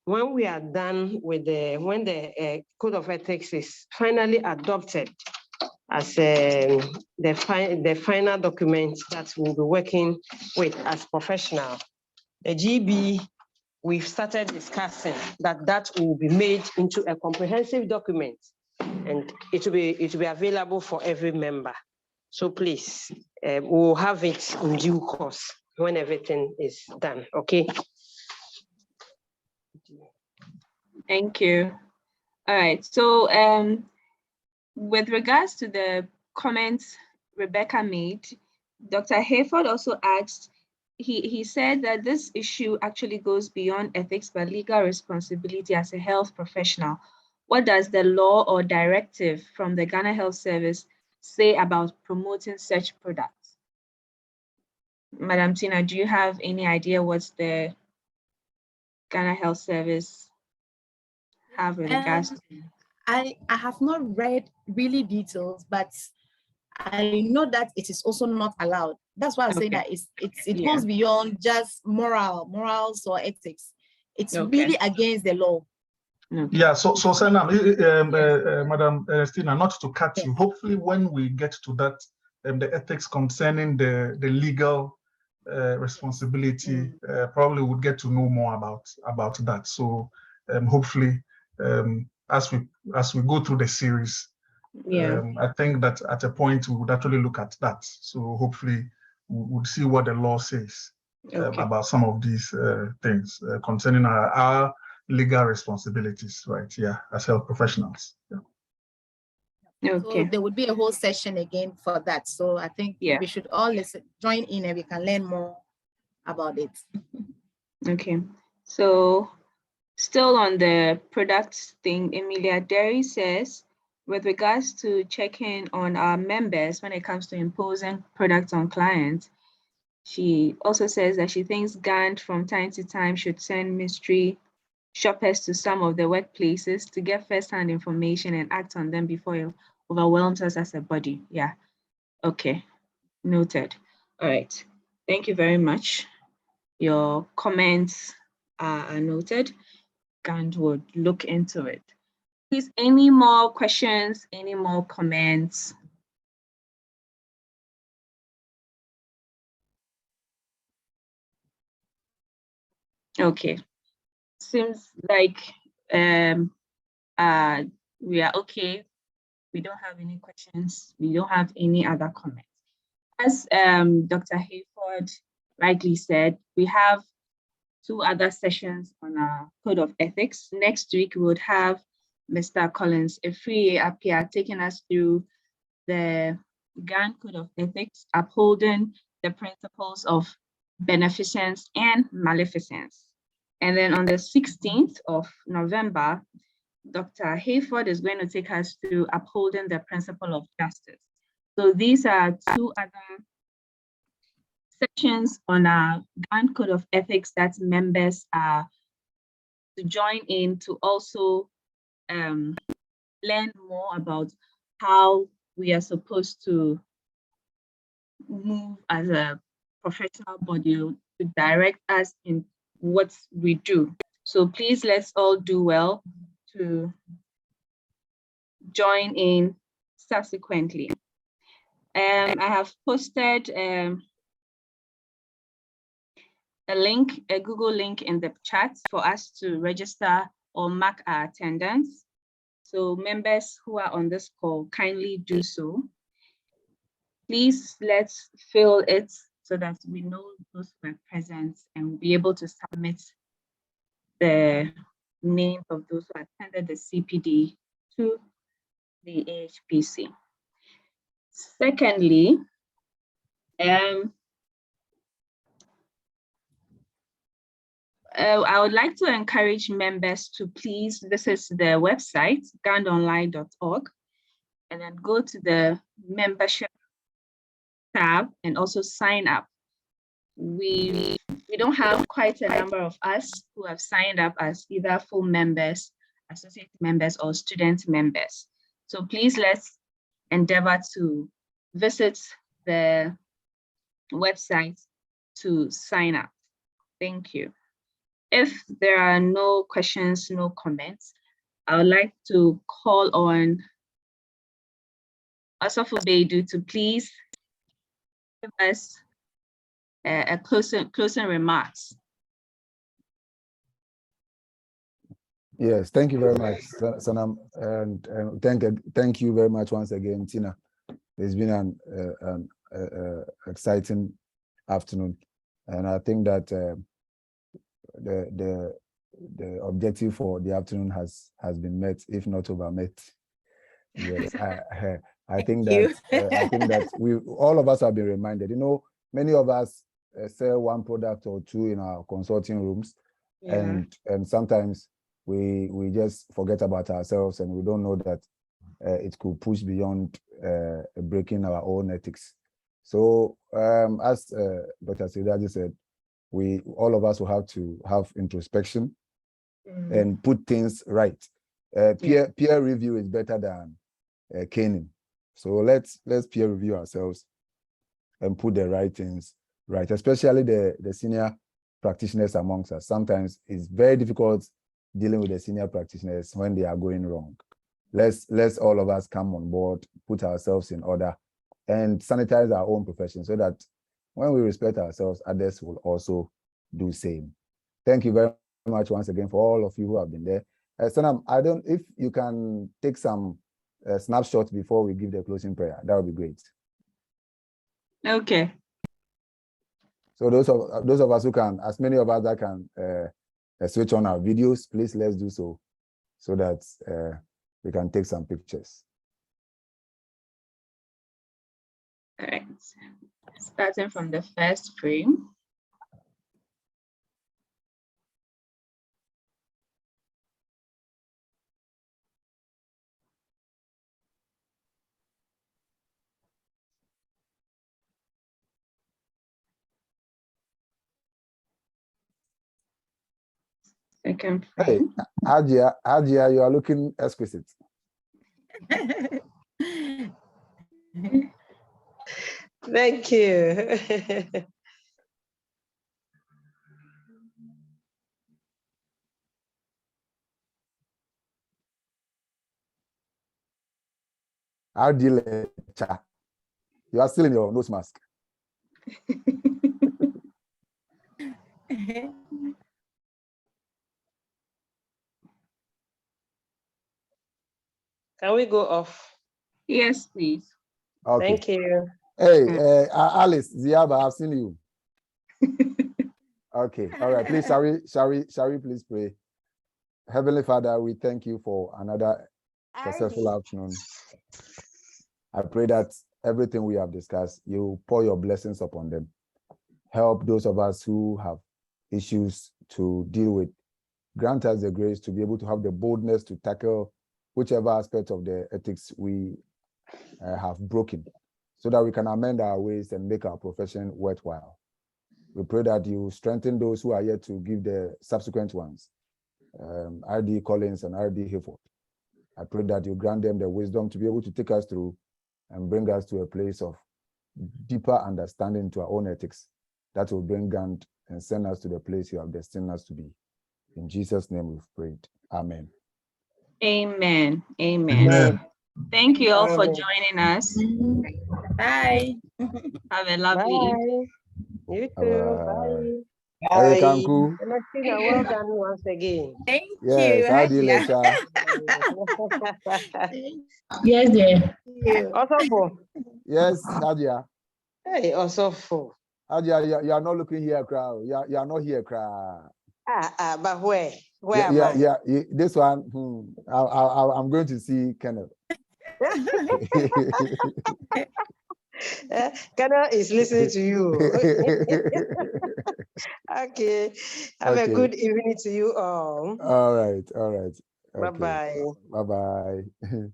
when we are done with when the code of ethics is finally adopted as the final document that we'll be working with as professional, the GB, we've started discussing that will be made into a comprehensive document, and it will be available for every member. So please, we'll have it in due course when everything is done. Okay. Thank you. All right. So with regards to the comments Rebecca made, Dr. Hayford also asked, he said that this issue actually goes beyond ethics, but legal responsibility as a health professional. What does the law or directive from the Ghana Health Service say about promoting such products? Madam Tina, do you have any idea what's the Ghana Health Service have with regards to? I have not read really details, but I know that it is also not allowed. That's why I'm saying that it goes beyond just morals or ethics. It's really against the law. Yeah, so Sanam, Madam Stina, not to cut you, hopefully when we get to that, the ethics concerning the legal responsibility, probably would get to know more about that. So hopefully, as we go through the series, I think that at a point we would actually look at that. So hopefully we would see what the law says about some of these things concerning our legal responsibilities, right? Yeah, as health professionals. Yeah. So there would be a whole session again for that. So I think we should all join in and we can learn more about it. Okay. So still on the products thing, Emilia Derry says, with regards to checking on our members when it comes to imposing products on clients, she also says that she thinks GAND from time to time should send mystery shoppers to some of the workplaces to get first-hand information and act on them before it overwhelms us as a body. Yeah, okay, noted. All right, thank you very much. Your comments are noted. GAND would look into it. Please, any more questions, any more comments? Okay, seems like we are okay. We don't have any questions. We don't have any other comments. As Dr. Hayford rightly said, we have 2 other sessions on our code of ethics. Next week, we would have Mr. Collins Efriye appear, taking us through the GAND Code of Ethics, upholding the principles of beneficence and maleficence. And then on the 16th of November, Dr. Hayford is going to take us through upholding the principle of justice. So these are 2 other sections on our GAND Code of Ethics that members are to join in to also learn more about how we are supposed to move as a professional body to direct us in what we do. So please let's all do well to join in subsequently. I have posted a link, a Google link in the chat for us to register or mark our attendance. So members who are on this call, kindly do so. Please let's fill it so that we know those who are present and we'll be able to submit the names of those who attended the CPD to the AHPC. Secondly, I would like to encourage members to please visit the website, gandonline.org, and then go to the membership tab and also sign up. We don't have quite a number of us who have signed up as either full members, associate members, or student members. So please let's endeavor to visit the website to sign up. Thank you. If there are no questions, no comments, I would like to call on Asafo Beidu to please give us a closing remarks. Yes, thank you very much, Sanam, and thank you very much once again, Tina. It's been an exciting afternoon, and I think that the objective for the afternoon has been met, if not over met. Yes, I think that we all of us have been reminded. You know, many of us sell one product or two in our consulting rooms, Yeah. and sometimes we just forget about ourselves, and we don't know that it could push beyond breaking our own ethics. So as Dr. Sidaji said, all of us will have to have introspection and put things right. Peer review is better than caning. So let's peer review ourselves and put the right things right, especially the senior practitioners amongst us. Sometimes it's very difficult dealing with the senior practitioners when they are going wrong. Let's all of us come on board, put ourselves in order, and sanitize our own profession so that when we respect ourselves, others will also do same. Thank you very much once again for all of you who have been there. Sanam, if you can take some snapshots before we give the closing prayer, that would be great. Okay. So those of us who can, as many of us that can switch on our videos, please let's do so that we can take some pictures. All right. Starting from the first frame. Second frame. Hey, Hajia, you are looking exquisite. Thank you. You are still in your nose mask. Can we go off? Yes, please. Okay. Thank you. Hey, Alice, Ziaba, I've seen you. Okay, all right. Please, shall we please pray? Heavenly Father, we thank you for another successful afternoon. I pray that everything we have discussed, you pour your blessings upon them. Help those of us who have issues to deal with. Grant us the grace to be able to have the boldness to tackle whichever aspect of the ethics we have broken, so that we can amend our ways and make our profession worthwhile. We pray that you strengthen those who are yet to give the subsequent ones, R.D. Collins and R.D. Hayford. I pray that you grant them the wisdom to be able to take us through and bring us to a place of deeper understanding to our own ethics that will bring GAND and send us to the place you have destined us to be. In Jesus' name we've prayed. Amen. Amen. Amen. Amen. Thank you all for Amen. joining us. Bye. Have a lovely evening. Bye. You too. Bye. Bye. Eric Anku. And Tina, well done once again. Thank Yes, you. how do you, Lesha? Yes, dear. Thank you. Also for. Yes, Adia. Hey, also for. Adia, you are not looking here, crowd. You are not here, crowd. But where? Where am I? Yeah. This one, I'm going to see Kenneth. Ghana is listening to you. Okay. Have a good evening to you all. All right. Bye-bye. Bye-bye.